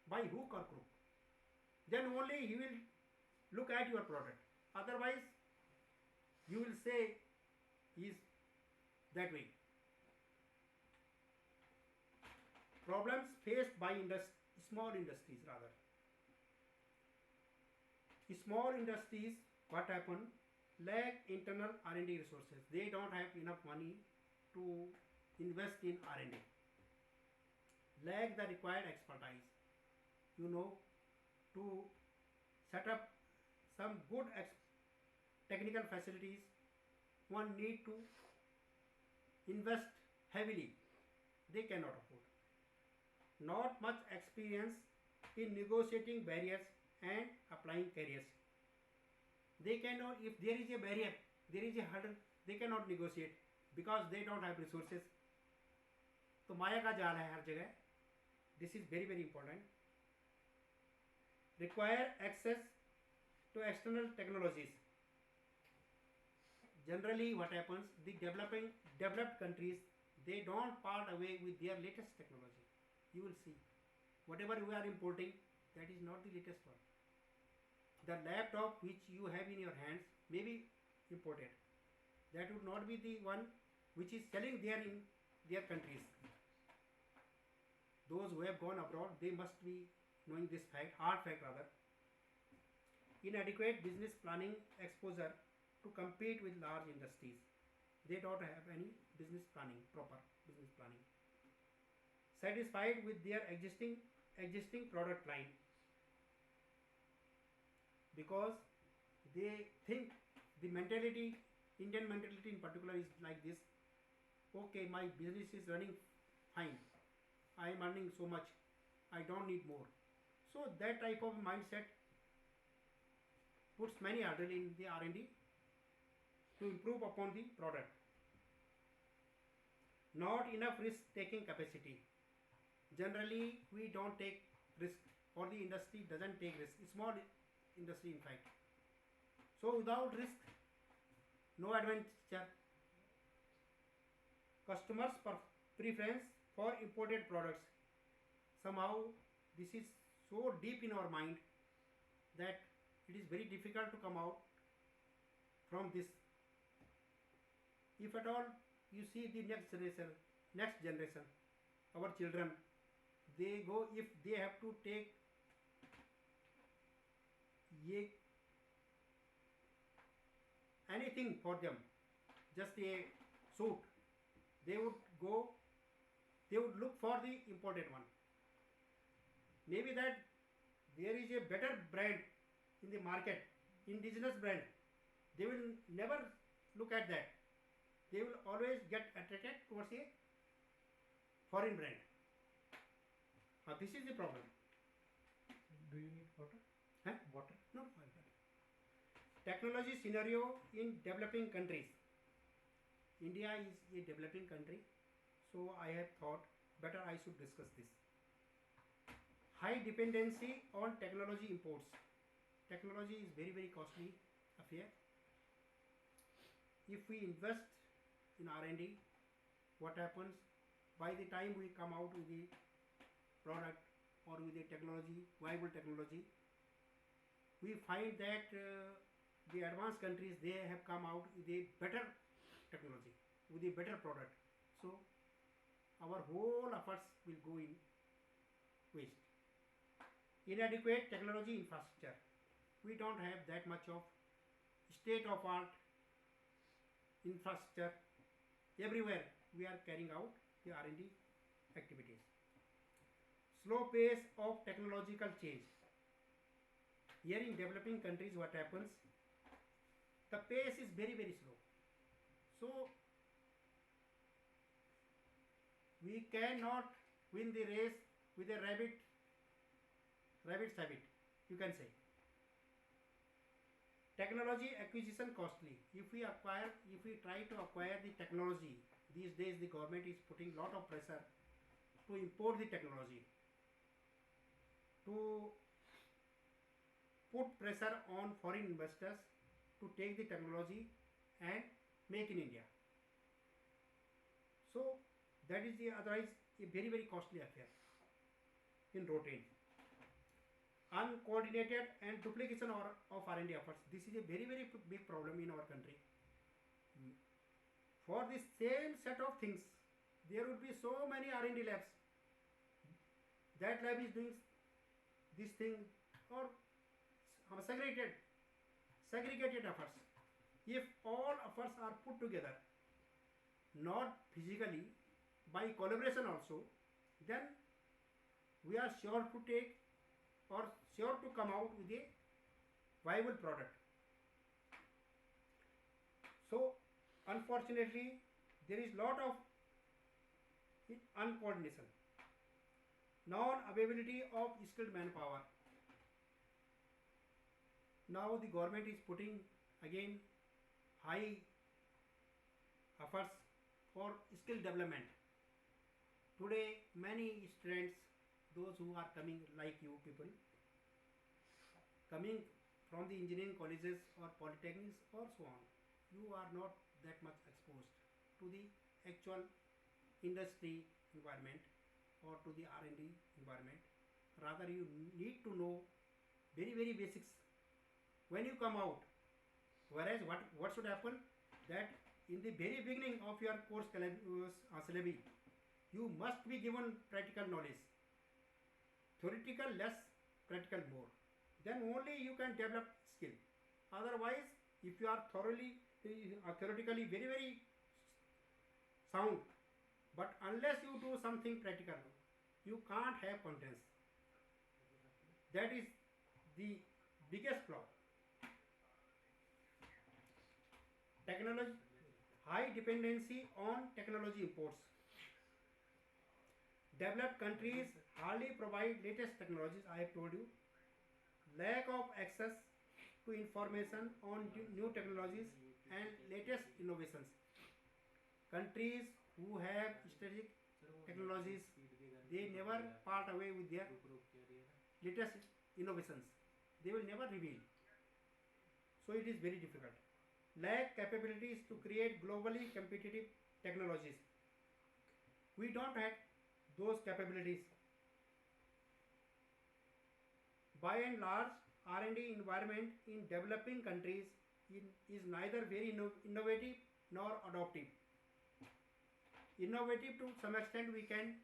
by hook or crook. Then only he will look at your product. Otherwise, you will say is that way. Problems faced by small industries rather. Small industries, what happen? Lack internal R&D resources. They don't have enough money to invest in R&D. Lack the required expertise. You know, to set up some good technical facilities, one need to invest heavily. They cannot afford. Not much experience in negotiating barriers and applying careers. They cannot, if there is a barrier, there is a hurdle, they cannot negotiate because they don't have resources. तो माया का जाल है हर जगह. This is very very important. Require access to external technologies. Generally what happens, the developed countries, they don't part away with their latest technology. You will see, whatever we are importing, that is not the latest one. The laptop which you have in your hands may be imported. That would not be the one which is selling there in their countries. Those who have gone abroad, they must be knowing this fact, hard fact rather. Inadequate business planning exposure to compete with large industries. They don't have any business planning, proper business planning. Satisfied with their existing product line, because they think the mentality, Indian mentality in particular, is like this. Okay, my business is running fine, I am earning so much, I don't need more. So that type of mindset puts many hurdles in the R&D to improve upon the product. Not enough risk taking capacity. Generally we don't take risk, or the industry doesn't take risk, small industry in fact. So without risk, no adventure. Customers' preference for imported products. Somehow this is so deep in our mind that it is very difficult to come out from this. If at all you see the next generation, our children, they go, if they have to take anything for them, just a suit, they would look for the imported one. Maybe that there is a better brand in the market, indigenous brand, they will never look at that. They will always get attracted towards a foreign brand. This is the problem. Do you need water? Huh? Water? No. Technology scenario in developing countries. India is a developing country, so I have thought better I should discuss this. High dependency on technology imports. Technology is very very costly affair. If we invest in R&D, what happens, by the time we come out with the product or with the technology, viable technology, we find that the advanced countries, they have come out with a better technology, with a better product. So our whole efforts will go in waste. Inadequate technology infrastructure. We don't have that much of state-of-art infrastructure. Everywhere we are carrying out the R&D activities. Slow pace of technological change. Here in developing countries, what happens? The pace is very very slow. So we cannot win the race with a rabbit's habit, you can say. Technology acquisition costly. If we try to acquire the technology, these days the government is putting lot of pressure to import the technology, to put pressure on foreign investors to take the technology and make in India. So that is the otherwise a very very costly affair in routine. Uncoordinated and duplication of R&D efforts. This is a very very big problem in our country. For the same set of things, there would be so many R&D labs. That lab is doing this thing, or segregated efforts. If all efforts are put together, not physically, by collaboration also, then we are sure to take or sure to come out with a viable product. So unfortunately there is lot of uncoordination, non-availability of skilled manpower. Now the government is putting again high efforts for skill development. Today many students, those who are coming like you people, coming from the engineering colleges or polytechnics or so on, you are not that much exposed to the actual industry environment or to the R&D environment. Rather you need to know very basics when you come out. Whereas what should happen, that in the very beginning of your course syllabi, you must be given practical knowledge, theoretical less, practical more. Then only you can develop skill. Otherwise, if you are theoretically very sound, but unless you do something practical, you can't have confidence. That is the biggest flaw. Technology, high dependency on technology imports. Developed countries hardly provide latest technologies, I have told you. Lack of access to information on new technologies and latest innovations. Countries who have strategic technologies, they never part away with their latest innovations. They will never reveal. So it is very difficult. Lack capabilities to create globally competitive technologies. We don't have those capabilities. By and large, R&D environment in developing countries is neither very innovative nor adaptive. Innovative to some extent we can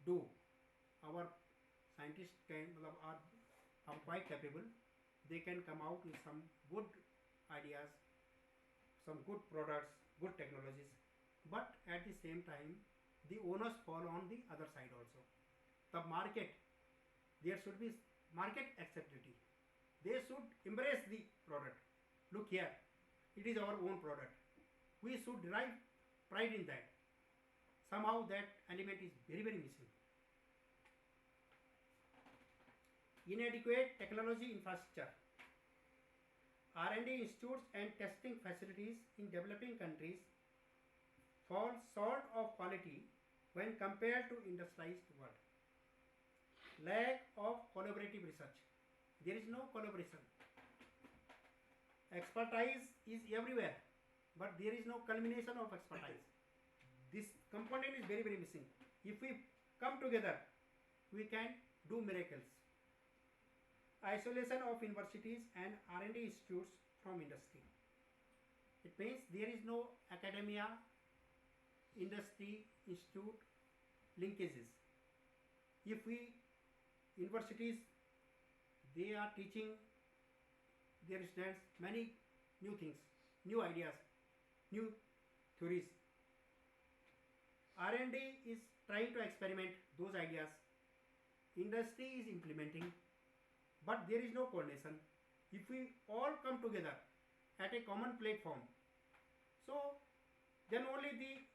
do. Our scientists are quite capable. They can come out with some good ideas, some good products, good technologies. But at the same time, the onus fall on the other side also. The market, there should be market acceptability. They should embrace the product. Look here, it is our own product. We should derive pride in that. Somehow that element is very missing. Inadequate technology infrastructure. R&D institutes and testing facilities in developing countries fall short of quality when compared to industrialized world. Lack of collaborative research. There is no collaboration. Expertise is everywhere, but there is no culmination of expertise. This component is very missing. If we come together, we can do miracles. Isolation of universities and R&D institutes from industry. It means there is no academia, industry, institute linkages. If universities, they are teaching their students many new things, new ideas, new theories. R&D is trying to experiment those ideas. Industry is implementing, but there is no coordination. If we all come together at a common platform, so then only the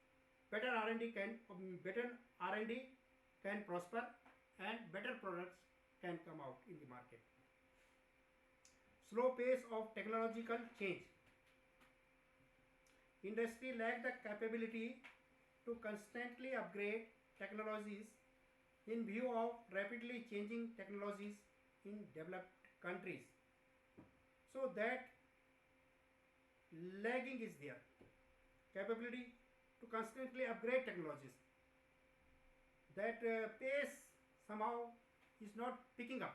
better R&D can prosper and better products can come out in the market. Slow pace of technological change. Industry lack the capability to constantly upgrade technologies in view of rapidly changing technologies in developed countries. So that lagging is there. Capability to constantly upgrade technologies. That pace somehow is not picking up.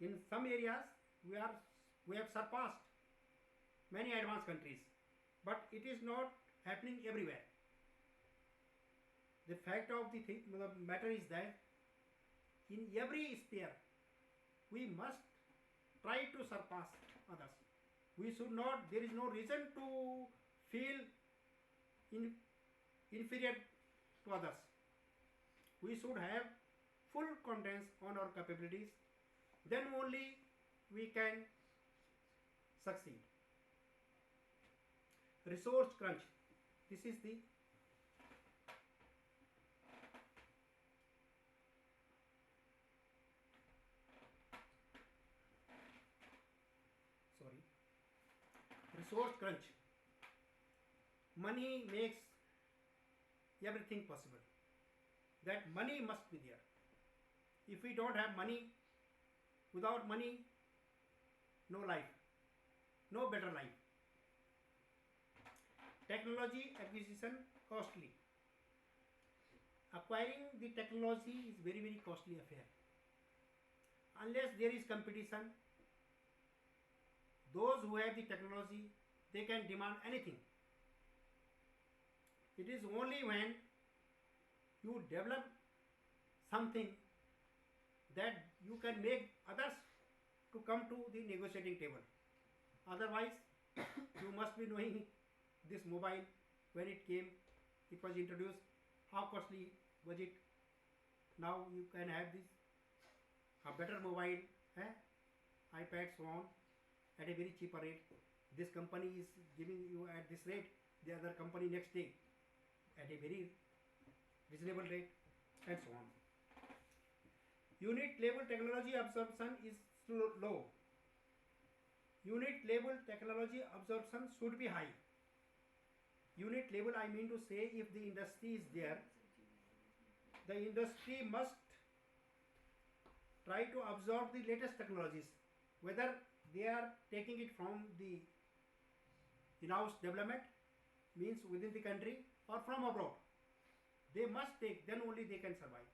In some areas we have surpassed many advanced countries, but it is not happening everywhere. The fact of the matter is that in every sphere we must try to surpass others. We should not, there is no reason to feel inferior to others. We should have full confidence on our capabilities, then only we can succeed. Resource crunch. This is the resource crunch. Money makes everything possible. That money must be there. If we don't have money, without money, no life, no better life. Technology acquisition costly. Acquiring the technology is very, very costly affair. Unless there is competition, those who have the technology, they can demand anything. It is only when you develop something that you can make others to come to the negotiating table. Otherwise, you must be knowing this mobile when it came, it was introduced, how costly was it. Now you can have this a better mobile, iPad, so on, at a very cheaper rate. This company is giving you at this rate, the other company next day at a very reasonable rate, and so on. Unit level technology absorption is low. Unit level technology absorption should be high. Unit level, I mean to say, if the industry is there, the industry must try to absorb the latest technologies, whether they are taking it from the in-house development, means within the country, or from abroad. They must take, then only they can survive.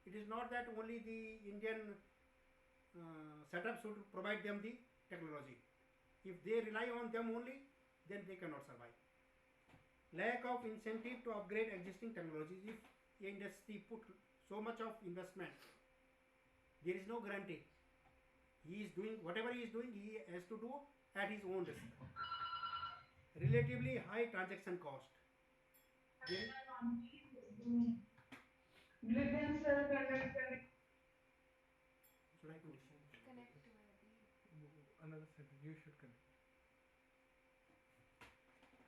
It is not that only the Indian setup should provide them the technology. If they rely on them only, then they cannot survive. Lack of incentive to upgrade existing technologies. If the industry put so much of investment, there is no guarantee. He is doing whatever he is doing, he has to do at his own risk. Relatively high transaction cost. Should I finish? Another sentence. You should continue.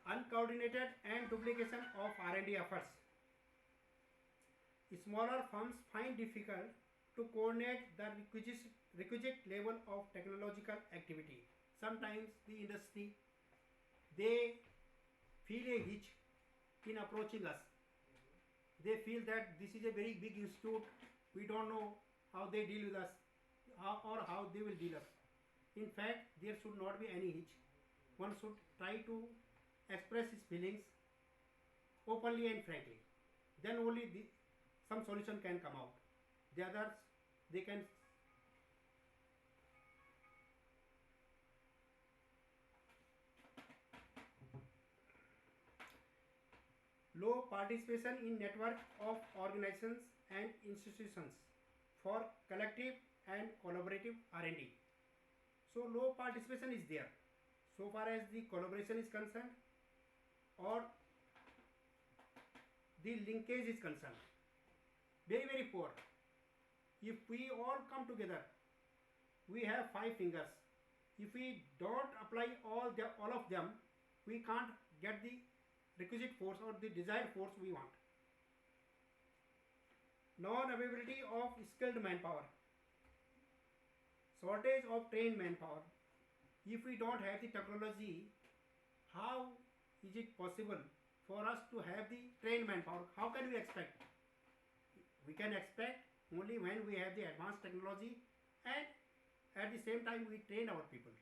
Uncoordinated and duplication of R&D efforts. Smaller firms find difficult to coordinate the requisite level of technological activity. Sometimes the industry, they feel a hitch in approaching us. They feel that this is a very big institute, we don't know how they deal with us or how they will deal us. In fact, there should not be any hitch. One should try to express his feelings openly and frankly. Then only some solution can come out. The others, they can low participation in network of organizations and institutions for collective and collaborative R&D. So low participation is there so far as the collaboration is concerned or the linkage is concerned. Very, very poor. If we all come together, we have 5 fingers. If we don't apply all of them, we can't get the requisite force or the desired force we want. Non-availability of skilled manpower. Shortage of trained manpower. If we don't have the technology, how is it possible for us to have the trained manpower? How can we expect? We can expect only when we have the advanced technology and at the same time we train our people.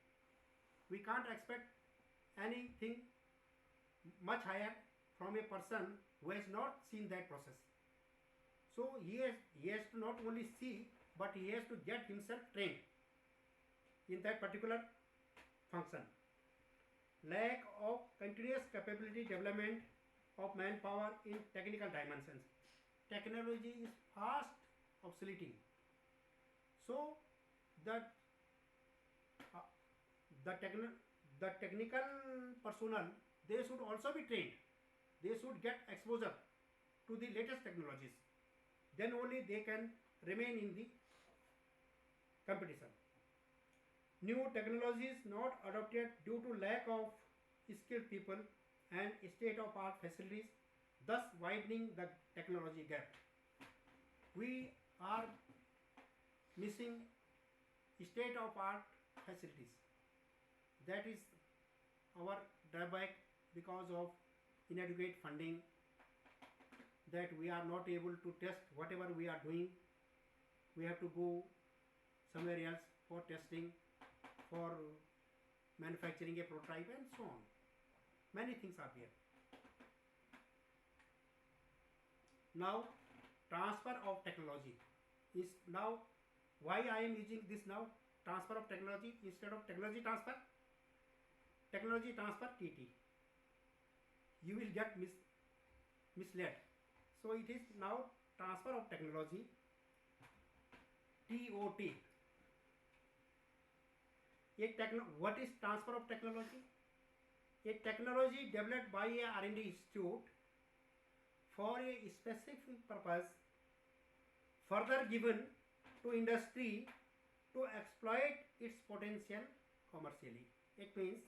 We can't expect anything much higher from a person who has not seen that process. So he has to not only see, but he has to get himself trained in that particular function. Lack of continuous capability development of manpower in technical dimensions. Technology is fast obsoleting. So the technical personnel, they should also be trained. They should get exposure to the latest technologies. Then only they can remain in the competition. New technologies not adopted due to lack of skilled people and state-of-art facilities, thus widening the technology gap. We are missing state-of-art facilities. That is our drawback because of inadequate funding, that we are not able to test whatever we are doing. We have to go somewhere else for testing, for manufacturing a prototype and so on. Many things are there. Now transfer of technology is now, why I am using this now, transfer of technology instead of technology transfer TT. You will get misled. So it is now transfer of technology, TOT. What is transfer of technology? A technology developed by a R&D institute for a specific purpose, further given to industry to exploit its potential commercially. It means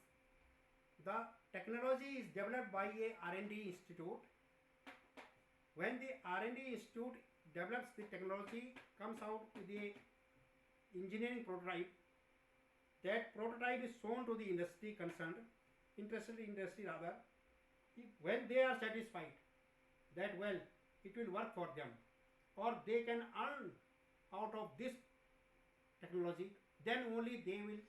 the technology is developed by a R&D institute. When the R&D institute develops the technology, comes out with the engineering prototype, that prototype is shown to the industry concerned, interested industry rather. When they are satisfied that well, it will work for them, or they can earn out of this technology, then only they will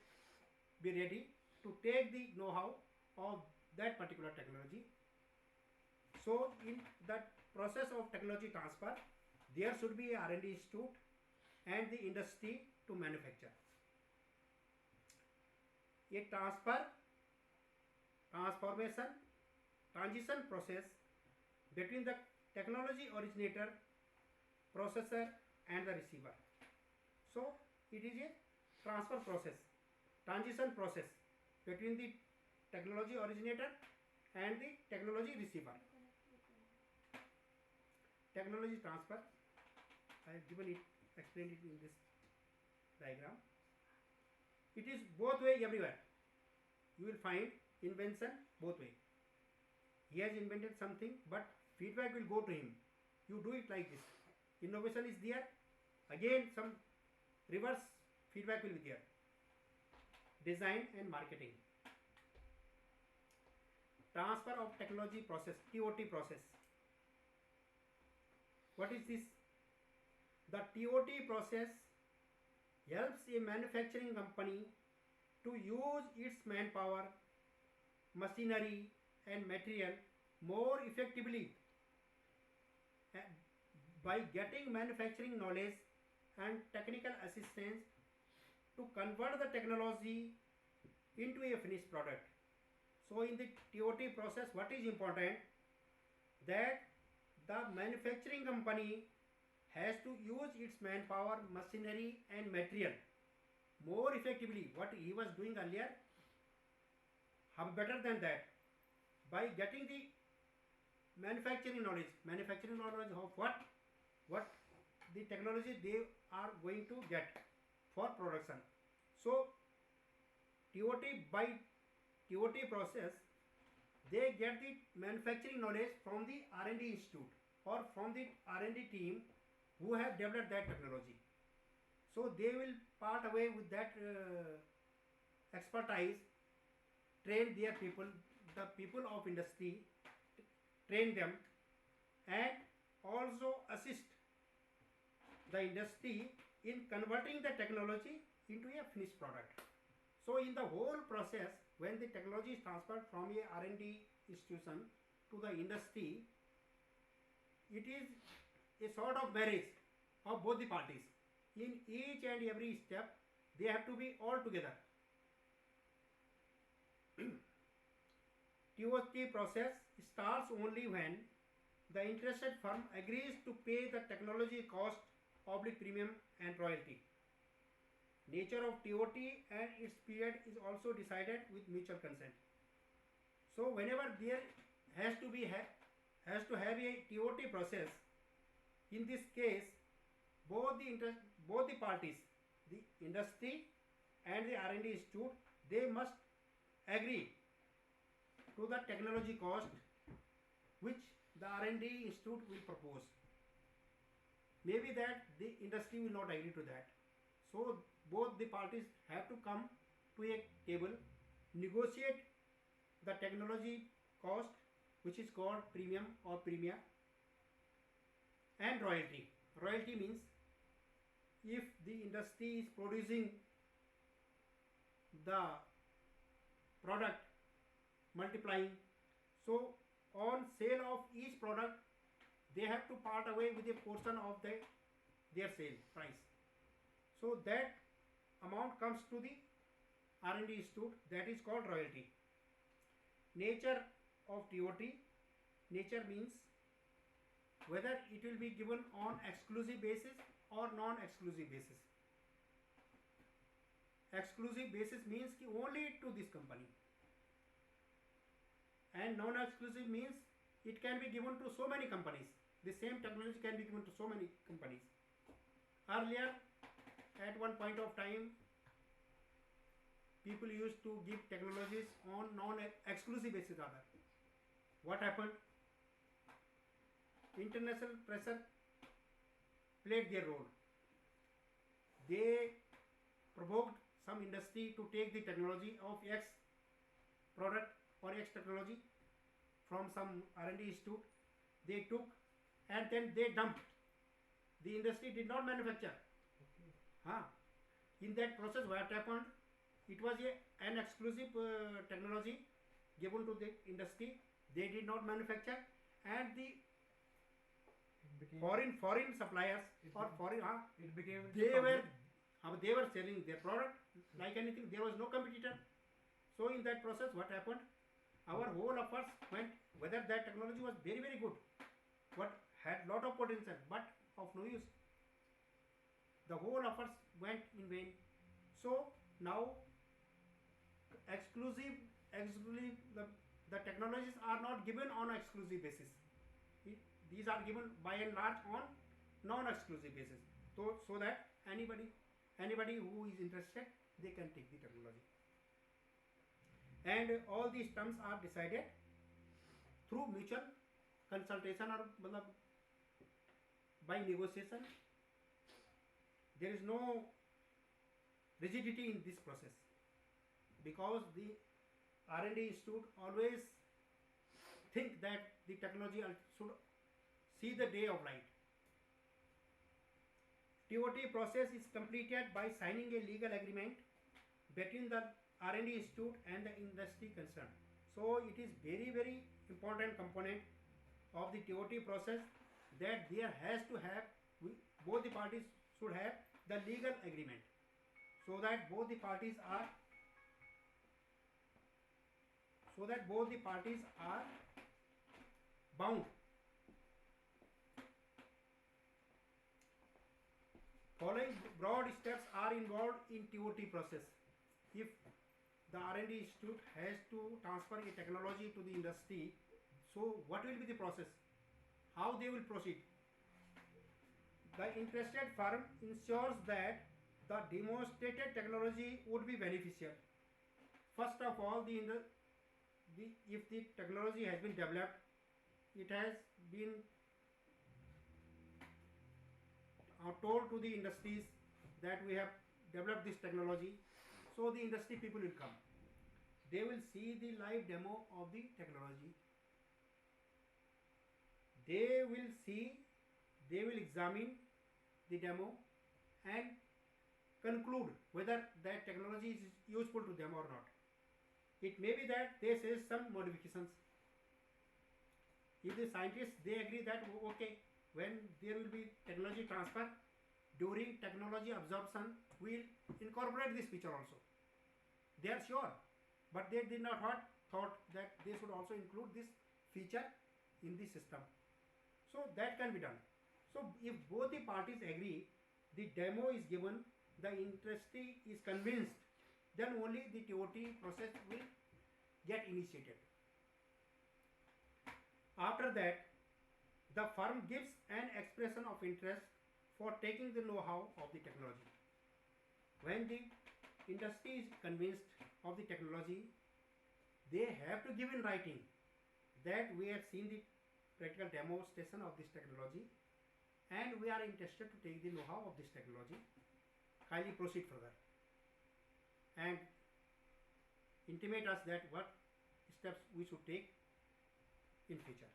be ready to take the know-how of that particular technology. So in that process of technology transfer, there should be a R&D institute and the industry to manufacture. A transition process between the technology originator, processor and the receiver. So it is a transfer process, transition process between the technology originator and the technology receiver. Technology transfer, I have given it, explained it in this diagram. It is both way everywhere. You will find invention both way. He has invented something, but feedback will go to him. You do it like this. Innovation is there. Again, some reverse feedback will be there. Design and marketing. Transfer of technology process, TOT process. What is this? The TOT process helps a manufacturing company to use its manpower, machinery and material more effectively by getting manufacturing knowledge and technical assistance to convert the technology into a finished product. So in the TOT process, what is important? That the manufacturing company has to use its manpower, machinery and material more effectively. What he was doing earlier, better than that, by getting the manufacturing knowledge of what the technology they are going to get for production. So by TOT process, they get the manufacturing knowledge from the R&D institute or from the R&D team who have developed that technology. So they will part away with that expertise, train their people, the people of industry, train them and also assist the industry in converting the technology into a finished product. So in the whole process, when the technology is transferred from a R&D institution to the industry, it is a sort of marriage of both the parties. In each and every step, they have to be all together. TOT process starts only when the interested firm agrees to pay the technology cost, premium and royalty. Nature of TOT and its period is also decided with mutual consent. So whenever there has to have a TOT process, in this case, both the parties, the industry and the R&D institute, they must agree to the technology cost which the R&D institute will propose. Maybe that the industry will not agree to that. So both the parties have to come to a table, negotiate the technology cost, which is called premium or premia, and royalty. Royalty means if the industry is producing the product multiplying, so on sale of each product they have to part away with a portion of their sale price. So that amount comes to the R&D institute, that is called royalty. Nature of TOT, nature means whether it will be given on exclusive basis or non-exclusive basis. Exclusive basis means ki only to this company, and non-exclusive means it can be given to so many companies. The same technology can be given to so many companies. Earlier, at one point of time, people used to give technologies on non-exclusive basis rather. What happened? International pressure played their role. They provoked some industry to take the technology of X product or X technology from some R&D institute. They took and then they dumped. The industry did not manufacture. In that process, what happened? It was an exclusive technology given to the industry. They did not manufacture, and the foreign suppliers or foreign it became they were selling their product like anything. There was no competitor. So in that process, what happened? Our whole efforts went, whether that technology was very, very good, but had lot of potential, but of no use. The whole efforts went in vain. So now the technologies are not given on an exclusive basis. These are given by and large on non-exclusive basis. So that anybody who is interested, they can take the technology. And all these terms are decided through mutual consultation or by negotiation. There is no rigidity in this process, because the R&D institute always think that the technology should see the day of light. TOT process is completed by signing a legal agreement between the R&D institute and the industry concerned. So it is very, very important component of the TOT process that there has to have, both the parties should have the legal agreement, so that both the parties are bound. Following broad steps are involved in TOT process. If the R&D institute has to transfer a technology to the industry, so what will be the process? How they will proceed? The interested firm ensures that the demonstrated technology would be beneficial. First of all, if the technology has been developed, it has been told to the industries that we have developed this technology, so the industry people will come. They will see the live demo of the technology. They will examine the demo and conclude whether that technology is useful to them or not. It may be that they say some modifications. If the scientists, they agree that okay, when there will be technology transfer, during technology absorption, we will incorporate this feature also. They are sure, but they did not thought that they should also include this feature in the system. So that can be done. So if both the parties agree, the demo is given, the industry is convinced, then only the TOT process will get initiated. After that, the firm gives an expression of interest for taking the know-how of the technology. When the industry is convinced of the technology, they have to give in writing that we have seen the practical demonstration of this technology and we are interested to take the know-how of this technology. Kindly proceed further and intimate us that what steps we should take in future.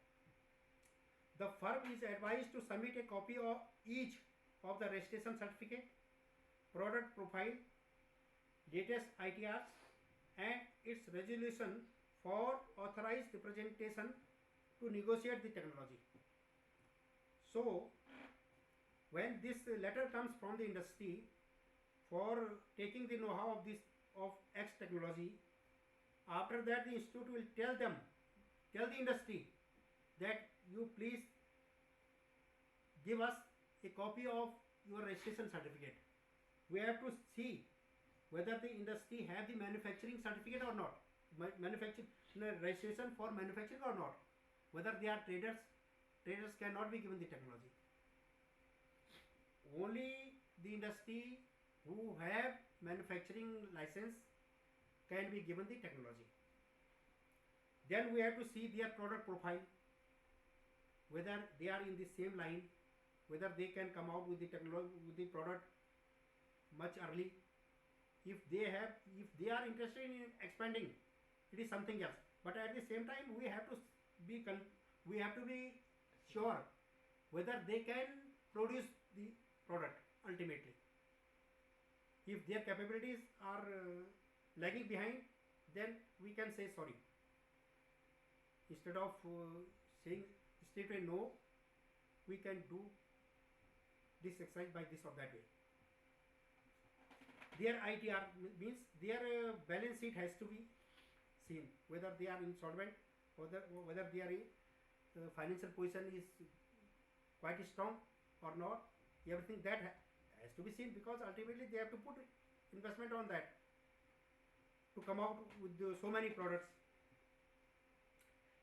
The firm is advised to submit a copy of each of the registration certificate, product profile, latest ITRs, and its resolution for authorized representation to negotiate the technology. So, when this letter comes from the industry for taking the know-how of this of X technology, after that the institute will tell the industry that you please give us a copy of your registration certificate. We have to see whether the industry have the manufacturing certificate or not, registration for manufacturing or not, whether they are traders cannot be given the technology. Only the industry who have manufacturing license can be given the technology. Then we have to see their product profile, whether they are in the same line, whether they can come out with the technology, with the product much early. If they are interested in expanding, it is something else. But at the same time, we have to be sure whether they can produce the product ultimately. If their capabilities are lagging behind, then we can say sorry. Instead of saying straight away no, we can do this exercise by this or that way. Their ITR means their balance sheet has to be seen, whether they are insolvent, whether their financial position is quite strong or not. Everything that has to be seen, because ultimately they have to put investment on that to come out with so many products.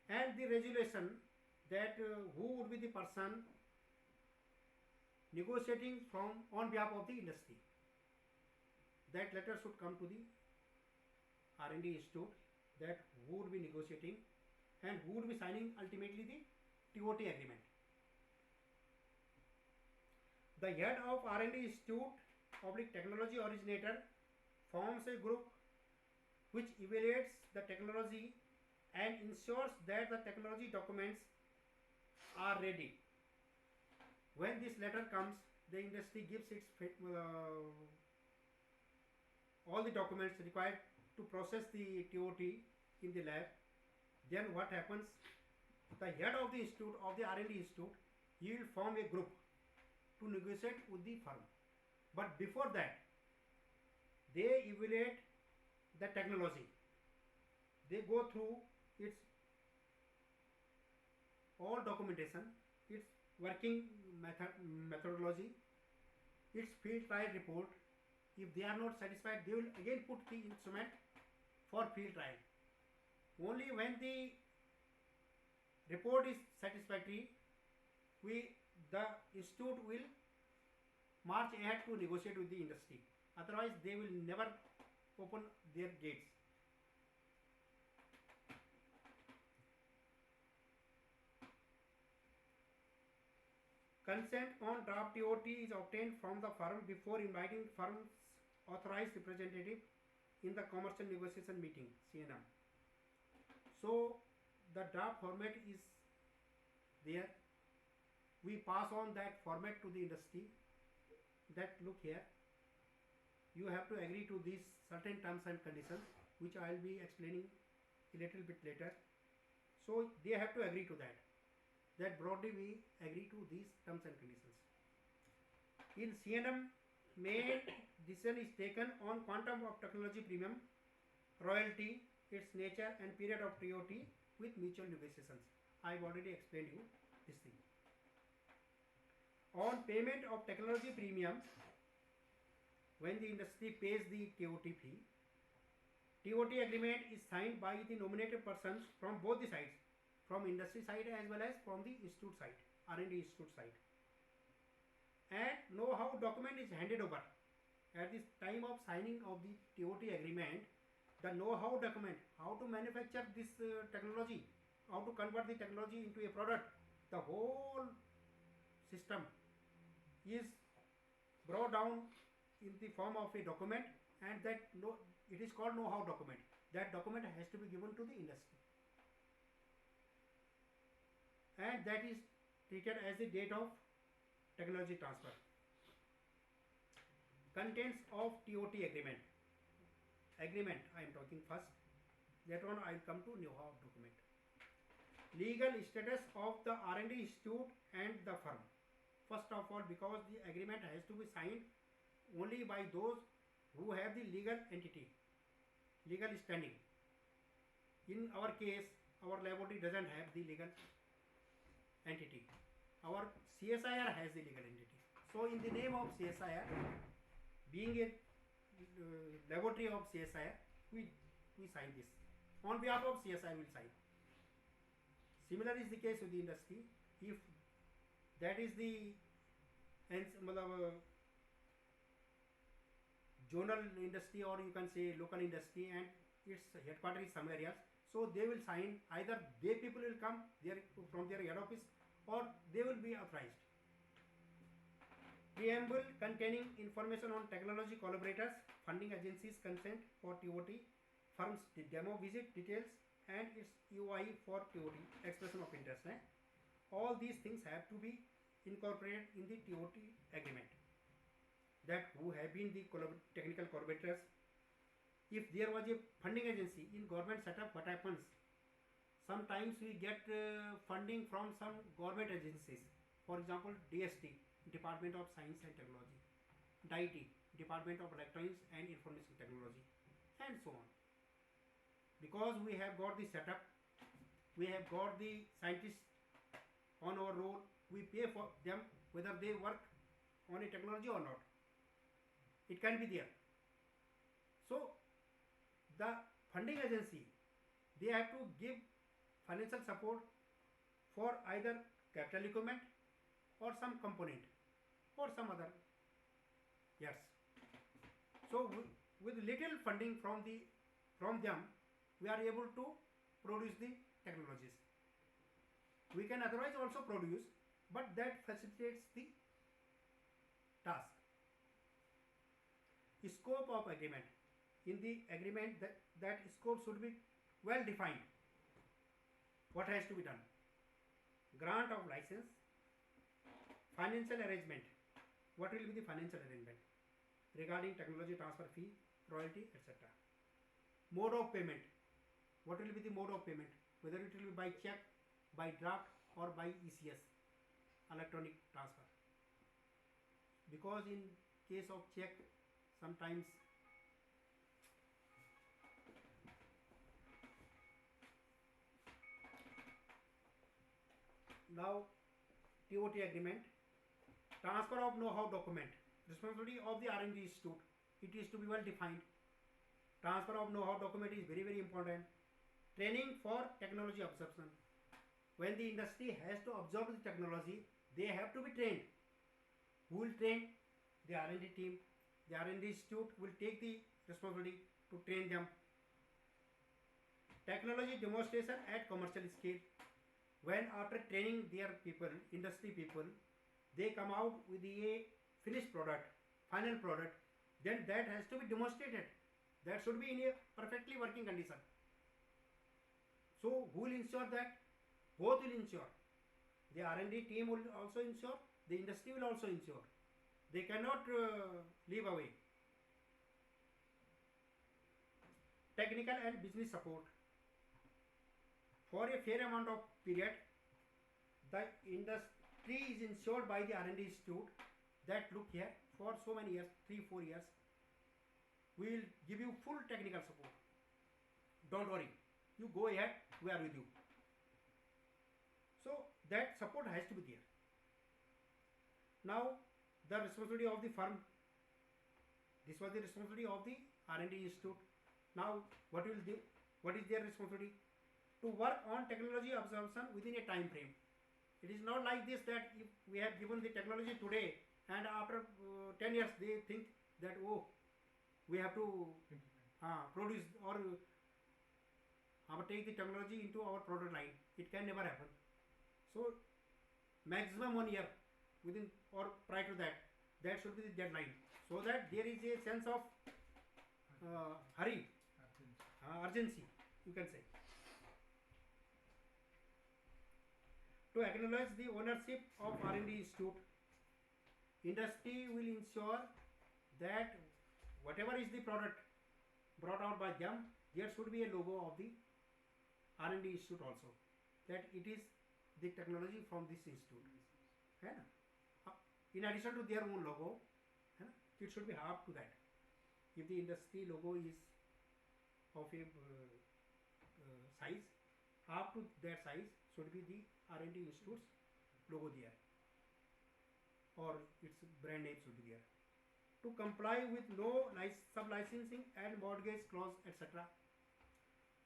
And the resolution that who would be the person negotiating on behalf of the industry. That letter should come to the R&D Institute, that who would be negotiating and who would be signing ultimately the TOT agreement. The head of R&D Institute technology originator forms a group which evaluates the technology and ensures that the technology documents are ready. When this letter comes, the industry gives its all the documents required to process the TOT in the lab. Then what happens? The head of the institute, of the R&D institute, he will form a group to negotiate with the firm. But before that, they evaluate the technology. They go through its all documentation, its working methodology, its field trial report. If they are not satisfied, they will again put the instrument for field trial. Only when the report is satisfactory, the institute will march ahead to negotiate with the industry. Otherwise, they will never open their gates. Consent on draft TOT is obtained from the firm before inviting firm's authorized representative in the commercial negotiation meeting, CNM. So the draft format is there. We pass on that format to the industry, that look here, you have to agree to these certain terms and conditions, which I will be explaining a little bit later. So they have to agree to that. That broadly we agree to these terms and conditions. In CNM, main decision is taken on quantum of technology premium, royalty, its nature and period of TOT with mutual negotiations. I have already explained you this thing. On payment of technology premium, when the industry pays the TOT fee, TOT agreement is signed by the nominated persons from both the sides, from industry side as well as from the institute side, R&D institute side. And know-how document is handed over. At this time of signing of the TOT agreement, the know-how document, how to manufacture this technology, how to convert the technology into a product, the whole system is brought down in the form of a document, and that it is called know-how document. That document has to be given to the industry. and that is treated as the date of technology transfer. Contents of TOT agreement. Agreement I am talking first. Later on I will come to know-how document. Legal status of the R&D institute and the firm. First of all, because the agreement has to be signed only by those who have the legal entity, legal standing. In our case, our laboratory doesn't have the legal entity. Our CSIR has the legal entity. So in the name of CSIR, being a laboratory of CSIR, we sign this. On behalf of CSIR, we will sign. Similar is the case with the industry. If that is the zonal industry, or you can say local industry, and its headquarters is somewhere else, so they will sign. Either they people will come there from their head office, or they will be authorized. Preamble containing information on technology collaborators, funding agencies, consent for TOT, firms demo visit details, and its UI for TOT, expression of interest. All these things have to be incorporated in the TOT agreement. That who have been the technical collaborators. If there was a funding agency in government setup, what happens? Sometimes we get funding from some government agencies. For example, DST, Department of Science and Technology, DIT, Department of Electronics and Information Technology, and so on. Because we have got the setup, we have got the scientists on our roll, we pay for them whether they work on a technology or not. It can be there. So the funding agency, they have to give financial support for either capital equipment or some component or some other. Yes. So with little funding from them, we are able to produce the technologies. We can otherwise also produce, but that facilitates the task. Scope of agreement. In the agreement, that scope should be well defined. What has to be done? Grant of license, financial arrangement. What will be the financial arrangement regarding technology transfer fee, royalty, etc. Mode of payment. What will be the mode of payment? Whether it will be by check, by draft, or by ECS, electronic transfer. Because in case of check, sometimes now TOT agreement, transfer of know-how document, responsibility of the R&D institute, it is to be well defined. Transfer of know-how document is very, very important. Training for technology absorption. When the industry has to absorb the technology, they have to be trained. Who will train? The R&D team. The R&D institute will take the responsibility to train them. Technology demonstration at commercial scale. When after training their people, industry people, they come out with a finished product, final product, then that has to be demonstrated. That should be in a perfectly working condition. So who will ensure that? Both will ensure. The R&D team will also ensure, the industry will also ensure. They cannot leave away. Technical and business support. For a fair amount of period, the industry is ensured by the R&D institute that look here, for so many years, 3-4 years, we will give you full technical support. Don't worry, you go ahead, we are with you. So that support has to be there. Now the responsibility of the firm. This was the responsibility of the R&D institute. Now what will they? What is their responsibility? To work on technology absorption within a time frame. It is not like this that if we have given the technology today and after 10 years they think that, oh, we have to produce or take the technology into our product line. It can never happen. So maximum 1 year within or prior to that, that should be the deadline, so that there is a sense of hurry, urgency, you can say. To acknowledge the ownership of R&D Institute, industry will ensure that whatever is the product brought out by them, there should be a logo of the R&D Institute also, that it is the technology from this institute. है ना? In addition to their own logo, है ना? It should be half to that. If the industry logo is of a size, half to that size should be the R&D Institute's logo there, or its brand name should be there. To comply with no sub-licensing and mortgage clause, etc.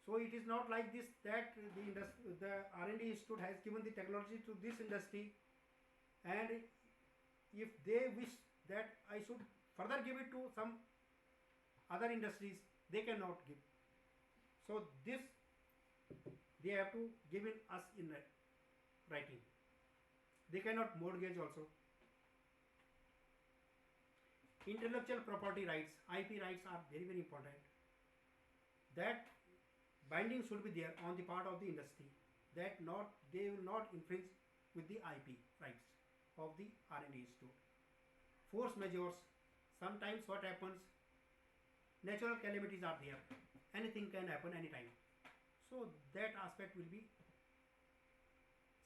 So it is not like this that the R&D Institute has given the technology to this industry, and if they wish that I should further give it to some other industries, they cannot give. So this they have to give it us in writing. They cannot mortgage also. Intellectual property rights, IP rights are very, very important. That binding should be there on the part of the industry, that they will not infringe with the IP rights of the R&D Institute. Force majeures, sometimes what happens, natural calamities are there, anything can happen anytime. So that aspect will be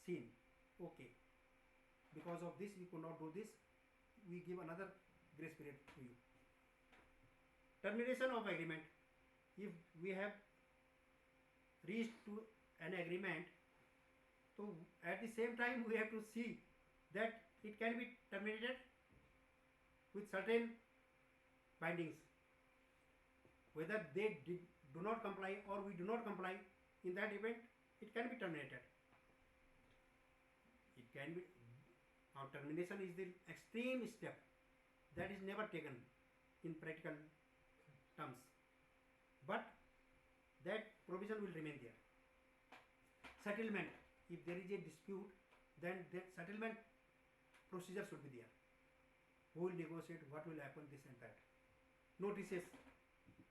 seen. Okay, because of this we could not do this, we give another grace period to you. Termination of agreement. If we have reached to an agreement, so at the same time we have to see that it can be terminated with certain bindings. Whether they do not comply or we do not comply, in that event it can be terminated. It can be, now termination is the extreme step that is never taken in practical terms, but that provision will remain there. Settlement, if there is a dispute, then that settlement procedure should be there. Who will negotiate, what will happen, this and that. Notices,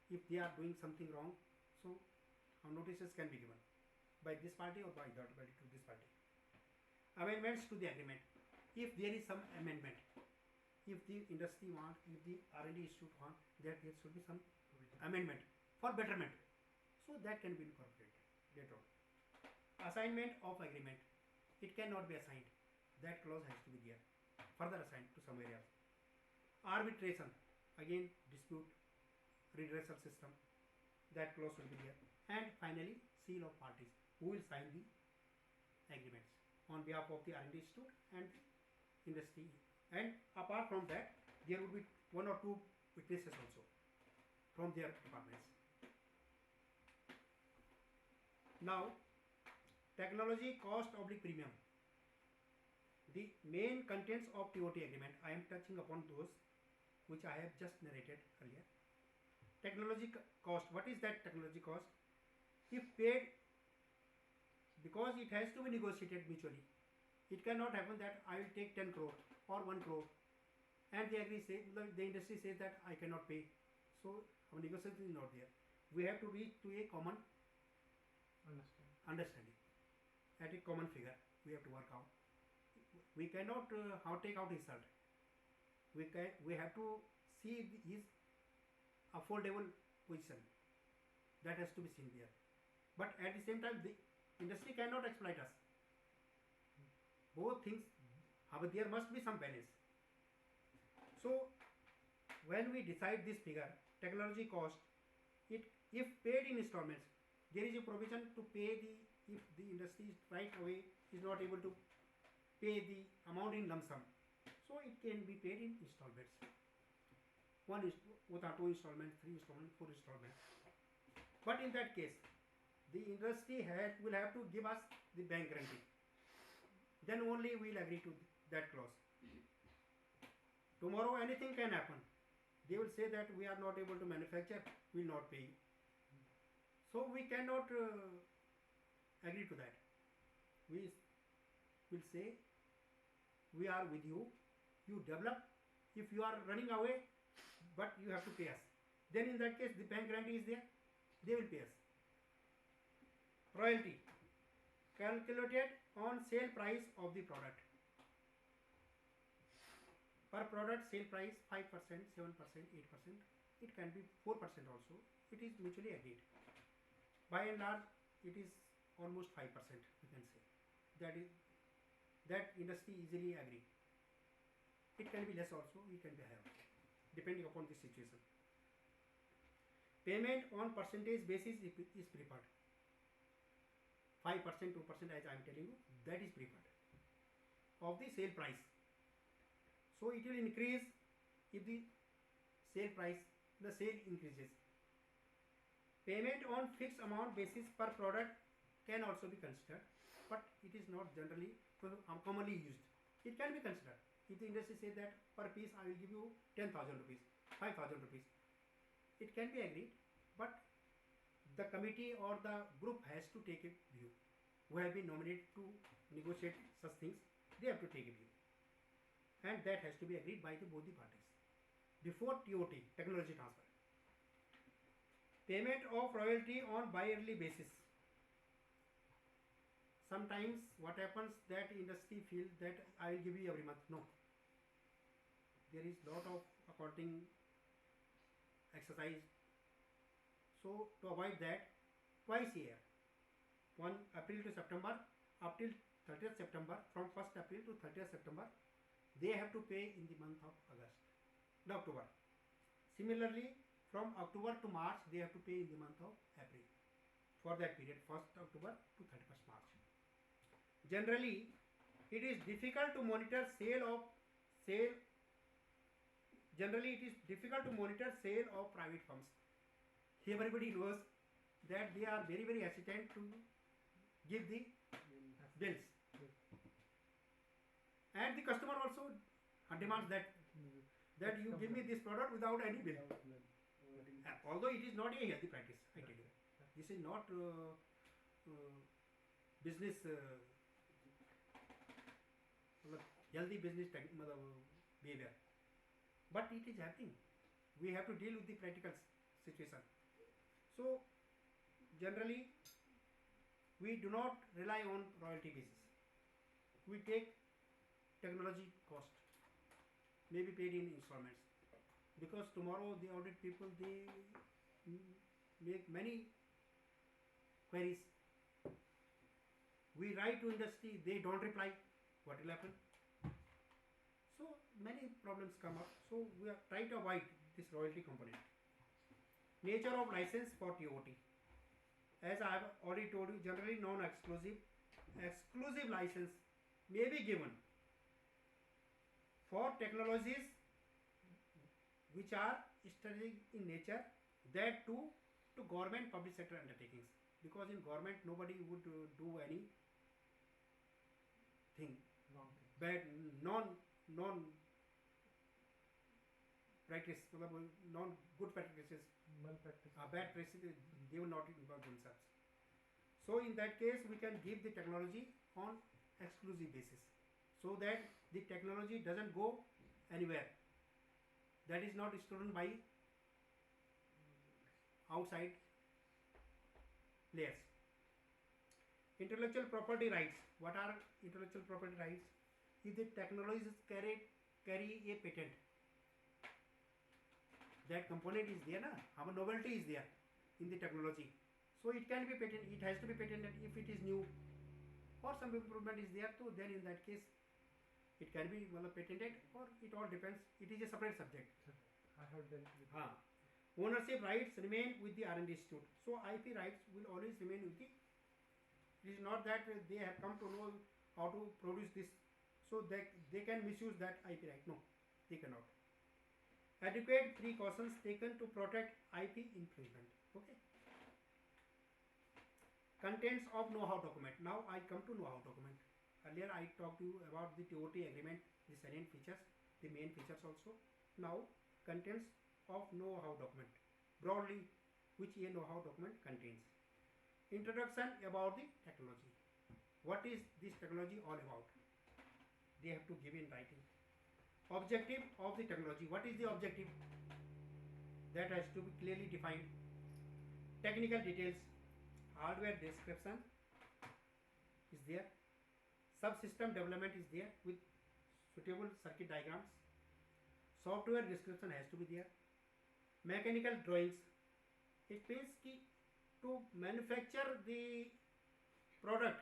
if they are doing something wrong, so notices can be given by this party or by that party to this party. Amendments to the agreement. If there is some amendment, if the industry want, if the R&D Institute want, that there should be some amendment for betterment, so that can be incorporated later on. Assignment of agreement. It cannot be assigned. That clause has to be there. Further assigned to somewhere else. Arbitration. Again, dispute redressal system. That clause will be there. And finally, seal of parties. Who will sign the agreements on behalf of the R&D Institute and industry. And apart from that, there will be one or two witnesses also from their departments. Now, technology cost oblique premium. The main contents of TOT agreement, I am touching upon those which I have just narrated earlier. Technology cost. What is that technology cost? If paid, because it has to be negotiated mutually. It cannot happen that I will take 10 crore or 1 crore and the industry says that I cannot pay. So our negotiation is not there. We have to reach to a common understanding. At a common figure, we have to work out. We cannot take out his result. We have to see his affordable position. That has to be seen there. But at the same time, the industry cannot exploit us. Both things, however, there must be some balance. So when we decide this figure, technology cost, if paid in installments, there is a provision to pay if the industry right away is not able to pay the amount in lump sum. So it can be paid in installments. 2 installments, 3 installments, 4 installments. But in that case, the industry will have to give us the bank guarantee. Then only we will agree to that clause. Tomorrow anything can happen. They will say that we are not able to manufacture, we will not pay you. So we cannot agree to that. We will say, we are with you, you develop. If you are running away, but you have to pay us. Then in that case, the bank guarantee is there, they will pay us. Royalty. calculated on sale price of the product. Per product sale price 5%, 7%, 8%. It can be 4% also. It is mutually agreed. By and large, it is almost 5%. You can say that industry easily agree. It can be less also. It can be higher, depending upon the situation. Payment on percentage basis is preferred. 5%, 2% as I am telling you, that is preferred of the sale price. So it will increase if the sale increases. Payment on fixed amount basis per product can also be considered, but it is not generally commonly used. It can be considered. If the industry says that per piece I will give you 10,000 rupees, 5,000 rupees, it can be agreed, but the committee or the group has to take a view. Who have been nominated to negotiate such things, they have to take a view. And that has to be agreed by both the parties before TOT, technology transfer. Payment of royalty on bi-yearly basis. Sometimes what happens that industry feels that I will give you every month. No. There is lot of accounting exercise. So to avoid that, twice a year, 1 April to September, up till 30th September, from 1st April to 30th September, they have to pay in the month of October. Similarly, from October to March, they have to pay in the month of April for that period, 1st October to 31st March. Generally, it is difficult to monitor sale of private firms. Everybody knows that they are very, very hesitant to give the bills. And the customer also demands that you give me this product without any bill. Although it is not a healthy practice, I tell you. This is not business, healthy business behavior. But it is happening. We have to deal with the practical situation. So, generally, we do not rely on royalty basis. We take technology cost, may be paid in installments, because tomorrow the audit people, they make many queries. We write to industry, they don't reply. What will happen? So many problems come up. So we are trying to avoid this royalty component. Nature of license for TOT. As I have already told you, generally non-exclusive, exclusive license may be given for technologies which are strategic in nature, that too to government public sector undertakings, because in government nobody would do any thing bad, non practice, non good practices, bad practices, they will not involve themselves. So in that case we can give the technology on exclusive basis, so that the technology doesn't go anywhere, that is not stolen by outside players. Intellectual property rights. What are intellectual property rights? If the technologies carry a patent, that component is there, our novelty is there in the technology, so it can be patented. It has to be patented if it is new, or some improvement is there too, then in that case it can be patented, or it all depends. It is a separate subject. I heard that. Ownership rights remain with the R&D institute. So IP rights will always remain with the. It is not that they have come to know how to produce this, so that they can misuse that IP right. No, they cannot. Adequate precautions taken to protect IP infringement. Okay. Contents of know-how document. Now I come to know-how document. Earlier I talked to you about the TOT agreement, the salient features, the main features also. Now contents of know-how document. Broadly, which a know-how document contains. Introduction about the technology. What is this technology all about? They have to give in writing. Objective of the technology. What is the objective? That has to be clearly defined. Technical details, hardware description, is there, subsystem development is there with suitable circuit diagrams, software description has to be there, mechanical drawings. It means ki to manufacture the product,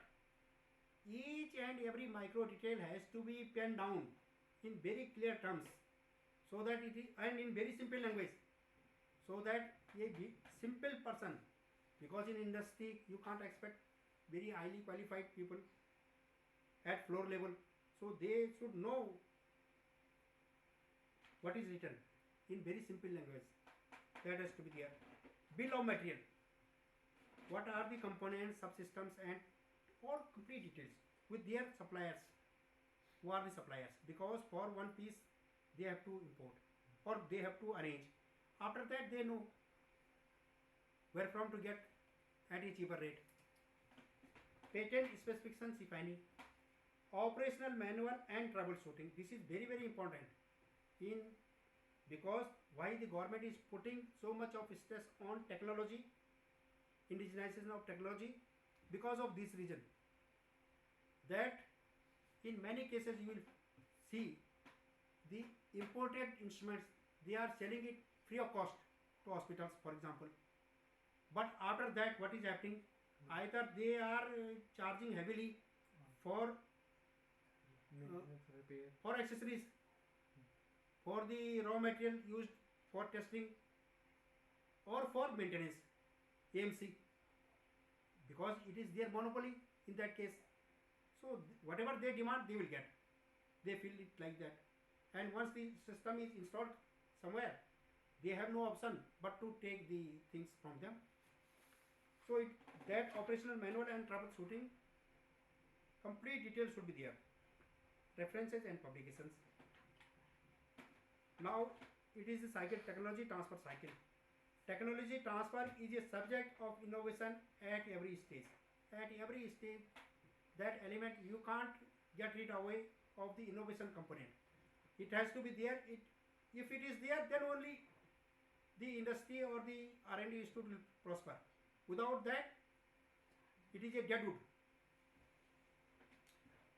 each and every micro detail has to be penned down in very clear terms, so that it is, and in very simple language, so that a simple person, because in industry you can't expect very highly qualified people at floor level, so they should know what is written in very simple language. That has to be there. Bill of material, what are the components, subsystems and all complete details with their suppliers. Who are the suppliers? Because for one piece they have to import or they have to arrange. After that they know where from to get at a cheaper rate. Patent specifications if any. Operational manual and troubleshooting. This is very important in, because why the government is putting so much of stress on technology, indigenization of technology, because of this reason, that in many cases you will see the imported instruments, they are selling it free of cost to hospitals, for example. But after that what is happening, either they are charging heavily for accessories, for the raw material used for testing or for maintenance, AMC, because it is their monopoly in that case. So whatever they demand they will get, they feel it like that. And once the system is installed somewhere, they have no option but to take the things from them. So that operational manual and troubleshooting, complete details should be there. References and publications. Now it is the cycle, technology transfer cycle. Technology transfer is a subject of innovation at every stage. At every stage, that element you can't get rid away of the innovation component. It has to be there. If it is there, then only the industry or the R&D institute will prosper. Without that, it is a dead wood.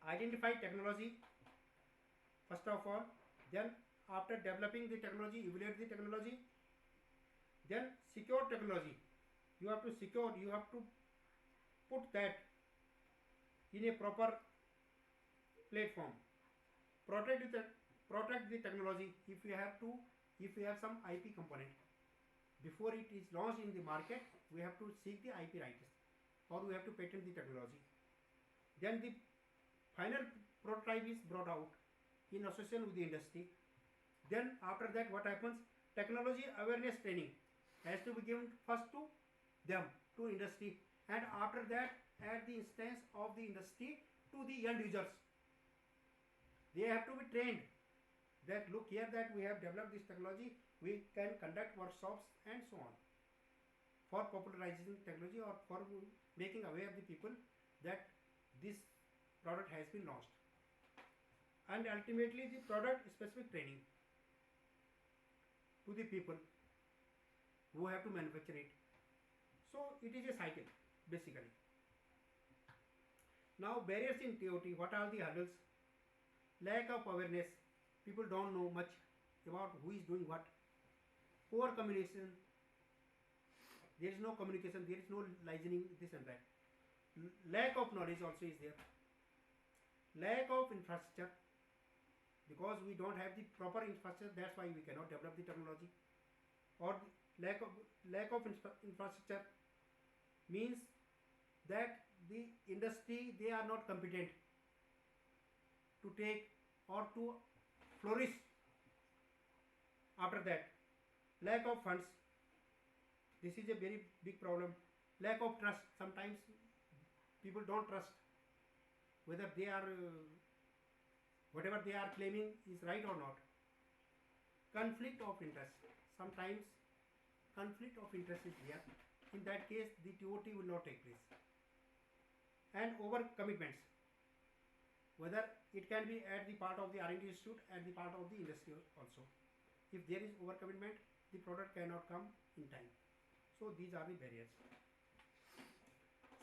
Identify technology first of all, then after developing the technology, evaluate the technology, then secure technology. You have to secure, you have to put that in a proper platform. Protect the technology. If you have some IP component, before it is launched in the market, we have to seek the IP rights or we have to patent the technology. Then the final prototype is brought out in association with the industry. Then after that what happens? Technology awareness training has to be given first to them, to industry, and after that at the instance of the industry to the end users. They have to be trained that look here, that we have developed this technology, we can conduct workshops and so on for popularizing technology or for making aware the people that this product has been launched. And ultimately the product specific training to the people who have to manufacture it. So it is a cycle basically. Now barriers in TOT, what are the hurdles? Lack of awareness, people don't know much about who is doing what. Poor communication, there is no communication, there is no listening, this and that. Lack of knowledge also is there. Lack of infrastructure, because we don't have the proper infrastructure, that's why we cannot develop the technology. Or lack of infrastructure means that the industry, they are not competent to take or to flourish. After that, lack of funds, this is a very big problem. Lack of trust, sometimes people don't trust whether they are whatever they are claiming is right or not. Conflict of interest, sometimes conflict of interest is there. In that case the TOT will not take place. And over commitments, whether it can be at the part of the R&D institute, at the part of the industry also. If there is over commitment, the product cannot come in time. So these are the barriers.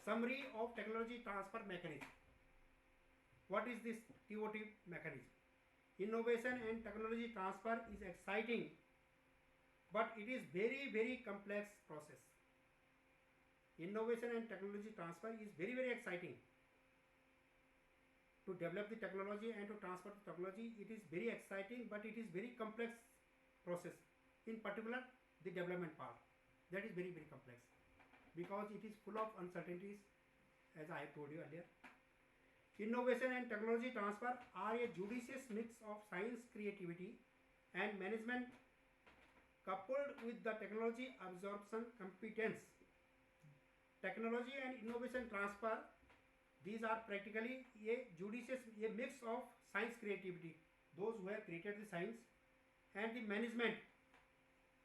Summary of technology transfer mechanism. What is this TOT mechanism? Innovation and technology transfer is exciting, but it is very complex process. Innovation and technology transfer is very exciting. To develop the technology and to transfer the technology, it is very exciting, but it is very complex process. In particular, the development part, that is very complex, because it is full of uncertainties, as I have told you earlier. Innovation and technology transfer are a judicious mix of science, creativity and management coupled with the technology absorption competence. Technology and innovation transfer, these are practically a mix of science, creativity, those who have created the science, and the management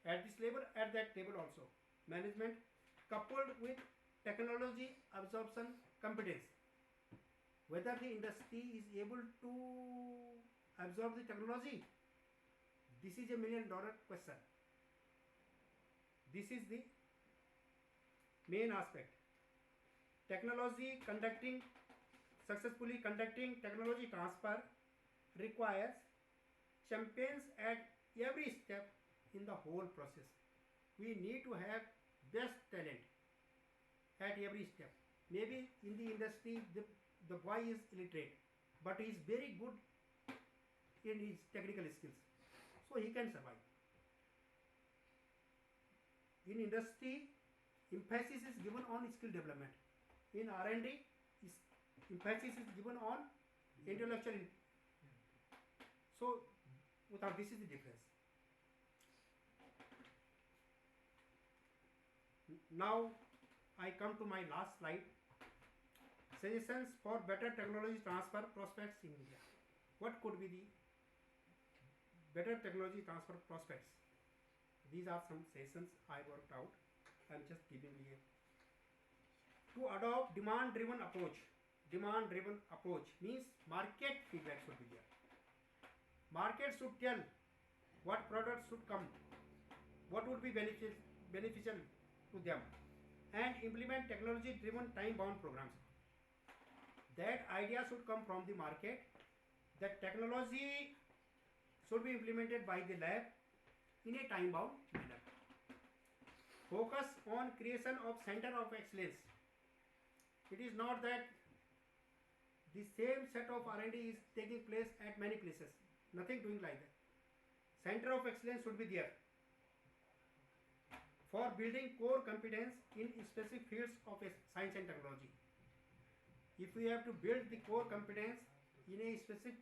at this level, at that table also. Management coupled with technology absorption competence. Whether the industry is able to absorb the technology, this is a $1 million question. This is the main aspect. Successfully conducting technology transfer requires champions at every step in the whole process. We need to have best talent at every step. Maybe in the industry the boy is illiterate, but he is very good in his technical skills, so he can survive. In industry, emphasis is given on skill development. In R&D, emphasis is given on intellectual. So, this is the difference. Now, I come to my last slide. Suggestions for better technology transfer prospects in India. What could be the better technology transfer prospects? These are some suggestions I worked out. I am just giving you. To adopt demand-driven approach. Demand-driven approach means market feedback should be there. Market should tell what products should come, what would be beneficial to them, and implement technology-driven time-bound programs. That idea should come from the market. That technology should be implemented by the lab in a time-bound manner. Focus on creation of center of excellence. It is not that the same set of R&D is taking place at many places. Nothing doing like that. Center of excellence should be there for building core competence in specific fields of science and technology. If we have to build the core competence in a specific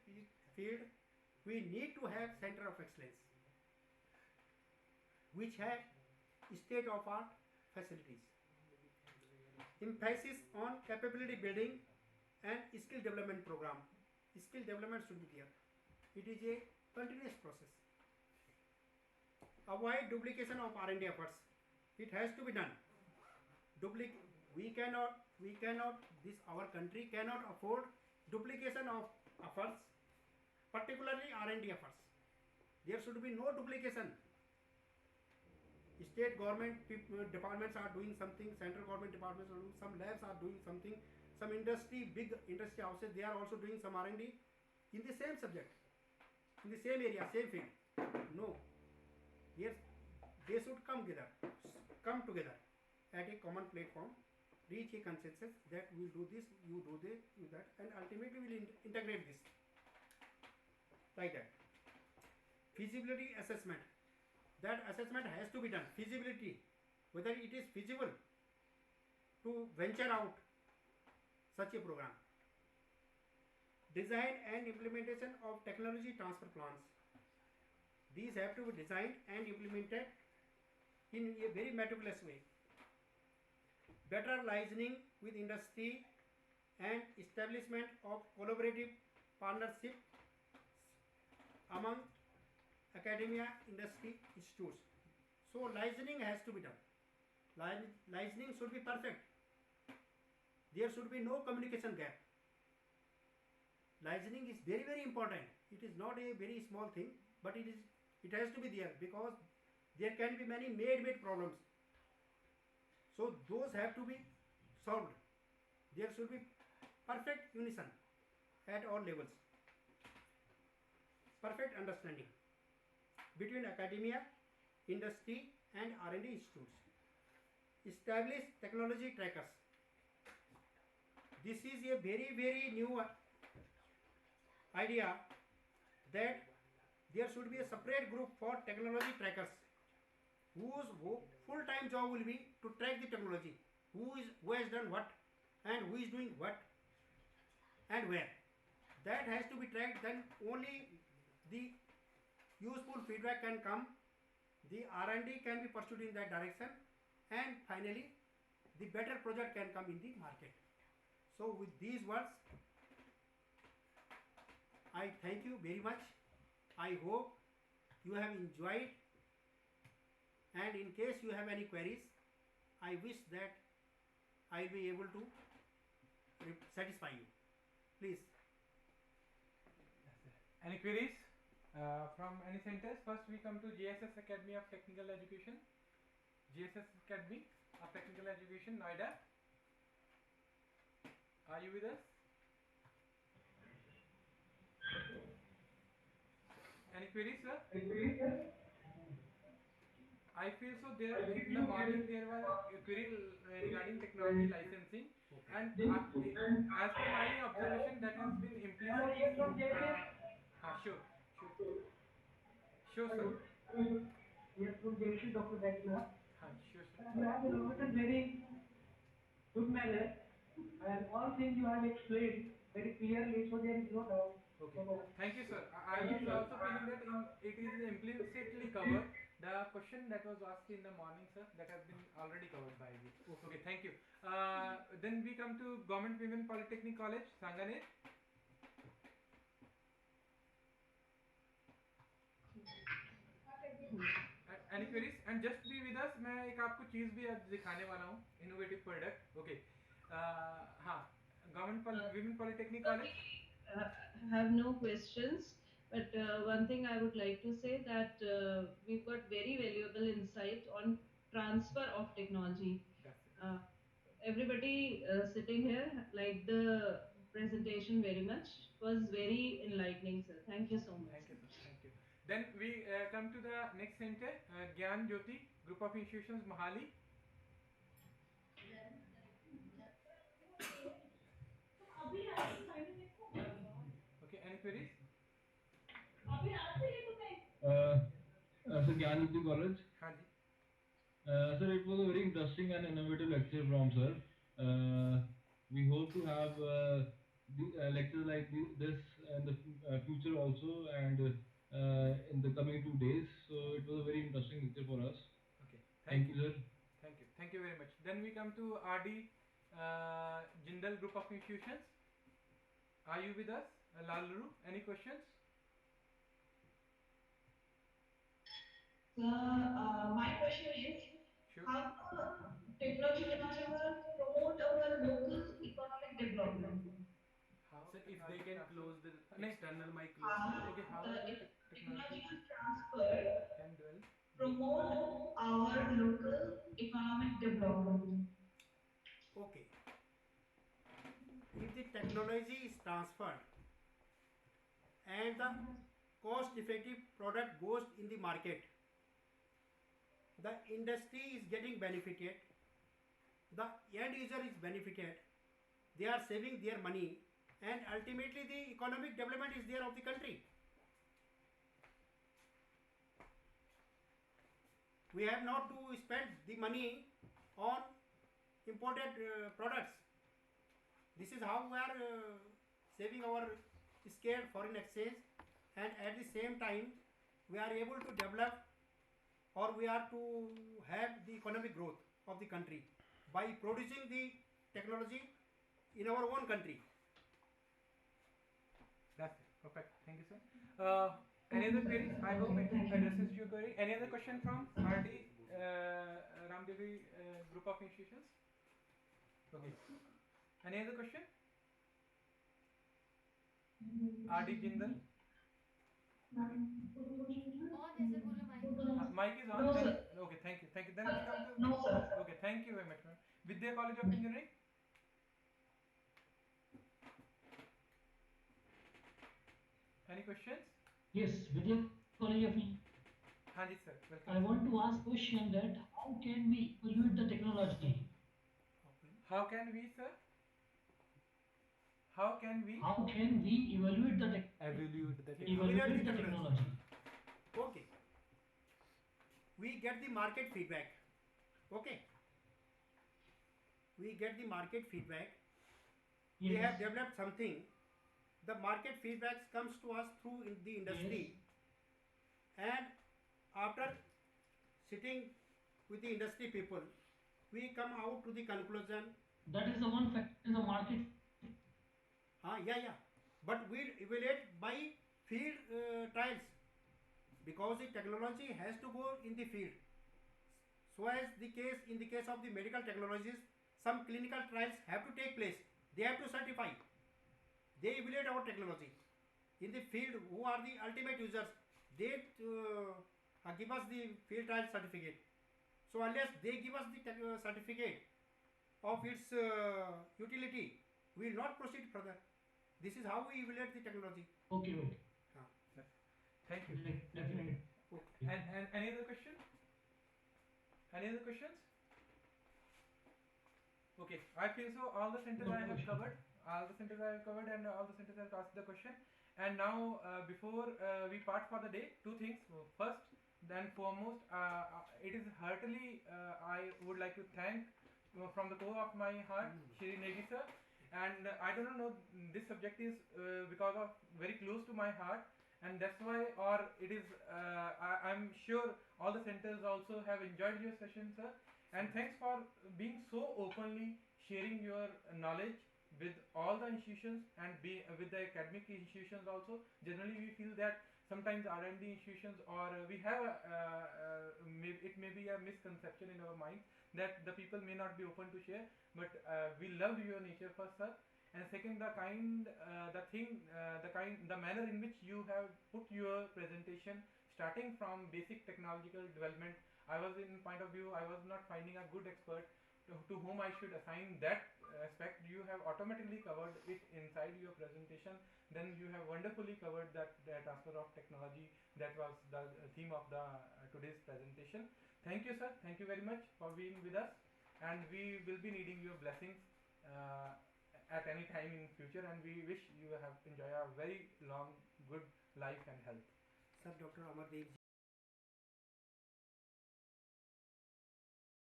field, we need to have center of excellence which have state-of-art facilities. Emphasis on capability building and skill development program. Skill development should be there. It is a continuous process. Avoid duplication of R&D efforts. It has to be done. Our country cannot afford duplication of efforts, particularly R&D efforts. There should be no duplication. State government departments are doing something, central government departments are doing, some labs are doing something, some big industry houses, they are also doing some R&D in the same subject, in the same area, same field. No. Yes, they should come together at a common platform, reach a consensus that we will do this, you do this, do that, and ultimately we will integrate this. Like that. Feasibility assessment. That assessment has to be done. Feasibility, whether it is feasible to venture out such a program. Design and implementation of technology transfer plans. These have to be designed and implemented in a very meticulous way. Better liaising with industry and establishment of collaborative partnership among academia, industry, institutes. So liaising has to be done. Liaising should be perfect. There should be no communication gap. Liaising is very important. It is not a very small thing, but it has to be there, because there can be many made problems. So those have to be solved There should be perfect unison at all levels, perfect understanding between academia, industry and R&D institutes. Establish technology trackers. This is a very new idea, that there should be a separate group for technology trackers, whose full-time job will be to track the technology, who has done what and who is doing what and where. That has to be tracked, then only the useful feedback can come, the R&D can be pursued in that direction, and finally the better project can come in the market. So with these words, I thank you very much. I hope you have enjoyed, and in case you have any queries, I wish that I will be able to satisfy you. Please. Any queries from any centers? First we come to GSS Academy of Technical Education. GSS Academy of Technical Education, Noida. Are you with us? Any queries, sir? I feel so. There in the morning there was a query regarding technology licensing, and as per my observation, that has been implicitly. Sure, sir. Yes, good day, Dr. Bachelor. Sure, sir. You have elaborated very good manner, and all things you have explained very clearly, so there is no doubt. Okay. Thank you, sir. I was also feeling that it is implicitly covered. The question that was asked in the morning, sir, that has been already covered by you. Okay, thank you. Then we come to Government Women Polytechnic College, Sanganer. Any queries? And just be with us. मैं एक आपको चीज भी आज दिखाने वाला हूँ, innovative product. Okay. हाँ, Women Polytechnic College. Have no questions, but one thing I would like to say that we've got very valuable insight on transfer of technology. Everybody sitting here liked the presentation very much. It was very enlightening, sir. Thank you so much. Thank you, sir. Thank you. Then we come to the next center, Gyan Jyoti Group of Institutions, Mohali. Okay, any queries? Sir, Gyan Jyoti College. Sir, it was a very interesting and innovative lecture from sir. We hope to have lectures like this in the future also, and in the coming 2 days. So it was a very interesting lecture for us. Okay, thank you, sir. Thank you very much. Then we come to RD Jindal Group of Institutions. Are you with us, Laluru? Any questions? My question is, sure. How technology can promote our local economic development? Sir, if they can close the external mic close. Okay, how the the technological transfer can dwell? promote our local economic development? Okay. If the technology is transferred and the cost-effective product goes in the market, the industry is getting benefited, the end user is benefited, they are saving their money, and ultimately the economic development is there of the country. We have not to spend the money on imported products. This is how we are saving our scarce foreign exchange, and at the same time we are able to develop, or we are to have the economic growth of the country by producing the technology in our own country. That's it. Perfect. Thank you, sir. Any other queries? I hope it addresses your query. Any other question from RD Ramdevi Group of Institutions? Okay. Any other question? RD Jindal? Mic is on. No, sir. Okay, thank you. Then we come to. No, sir. Okay, thank you very much, ma'am. Vidya College of Engineering. Any questions? Yes, Vidya College of Hanji sir, I welcome. want to ask question that how can we evaluate the technology? How can we, sir? How can we How can we evaluate the evaluate the technology? Evaluate evaluate the the technology. technology? Okay. We get the market feedback. Okay. We get the market feedback. We Yes. have developed something. The market feedback comes to us through in the industry, and after sitting with the industry people, we come out to the conclusion. That is the one factor in the market. Yeah. But we evaluate by field trials, because the technology has to go in the field. So as the case in the case of the medical technologies, some clinical trials have to take place. They have to certify. They evaluate our technology. In the field, who are the ultimate users, they give us the field trial certificate. So unless they give us the certificate of its utility, we will not proceed further. This is how we evaluate the technology. Okay. Thank you. Definitely. Okay. And any other question? Any other questions? Okay, I feel so all the centers No I have question. covered. All the centers I have covered, and all the centers have asked the question. And now, before we part for the day, two things. First, then foremost, it is heartily I would like to thank from the core of my heart, Shri Negi sir. And I don't know, this subject is because of very close to my heart, and that's why, or it is, I'm sure all the centers also have enjoyed your session, sir. And thanks for being so openly sharing your knowledge with all the institutions, and with the academic institutions also. Generally, we feel that sometimes R&D institutions, or we have it may be a misconception in our mind that the people may not be open to share, but we love your nature first, sir. And second, the manner in which you have put your presentation, starting from basic technological development. I was in point of view, I was not finding a good expert to whom I should assign that aspect. You have automatically covered it inside your presentation. Then you have wonderfully covered that transfer of technology. That was the theme of the today's presentation. Thank you, sir. Thank you very much for being with us, and we will be needing your blessings at any time in future. And we wish you have enjoy a very long, good life and health. Sir, Dr. Amardev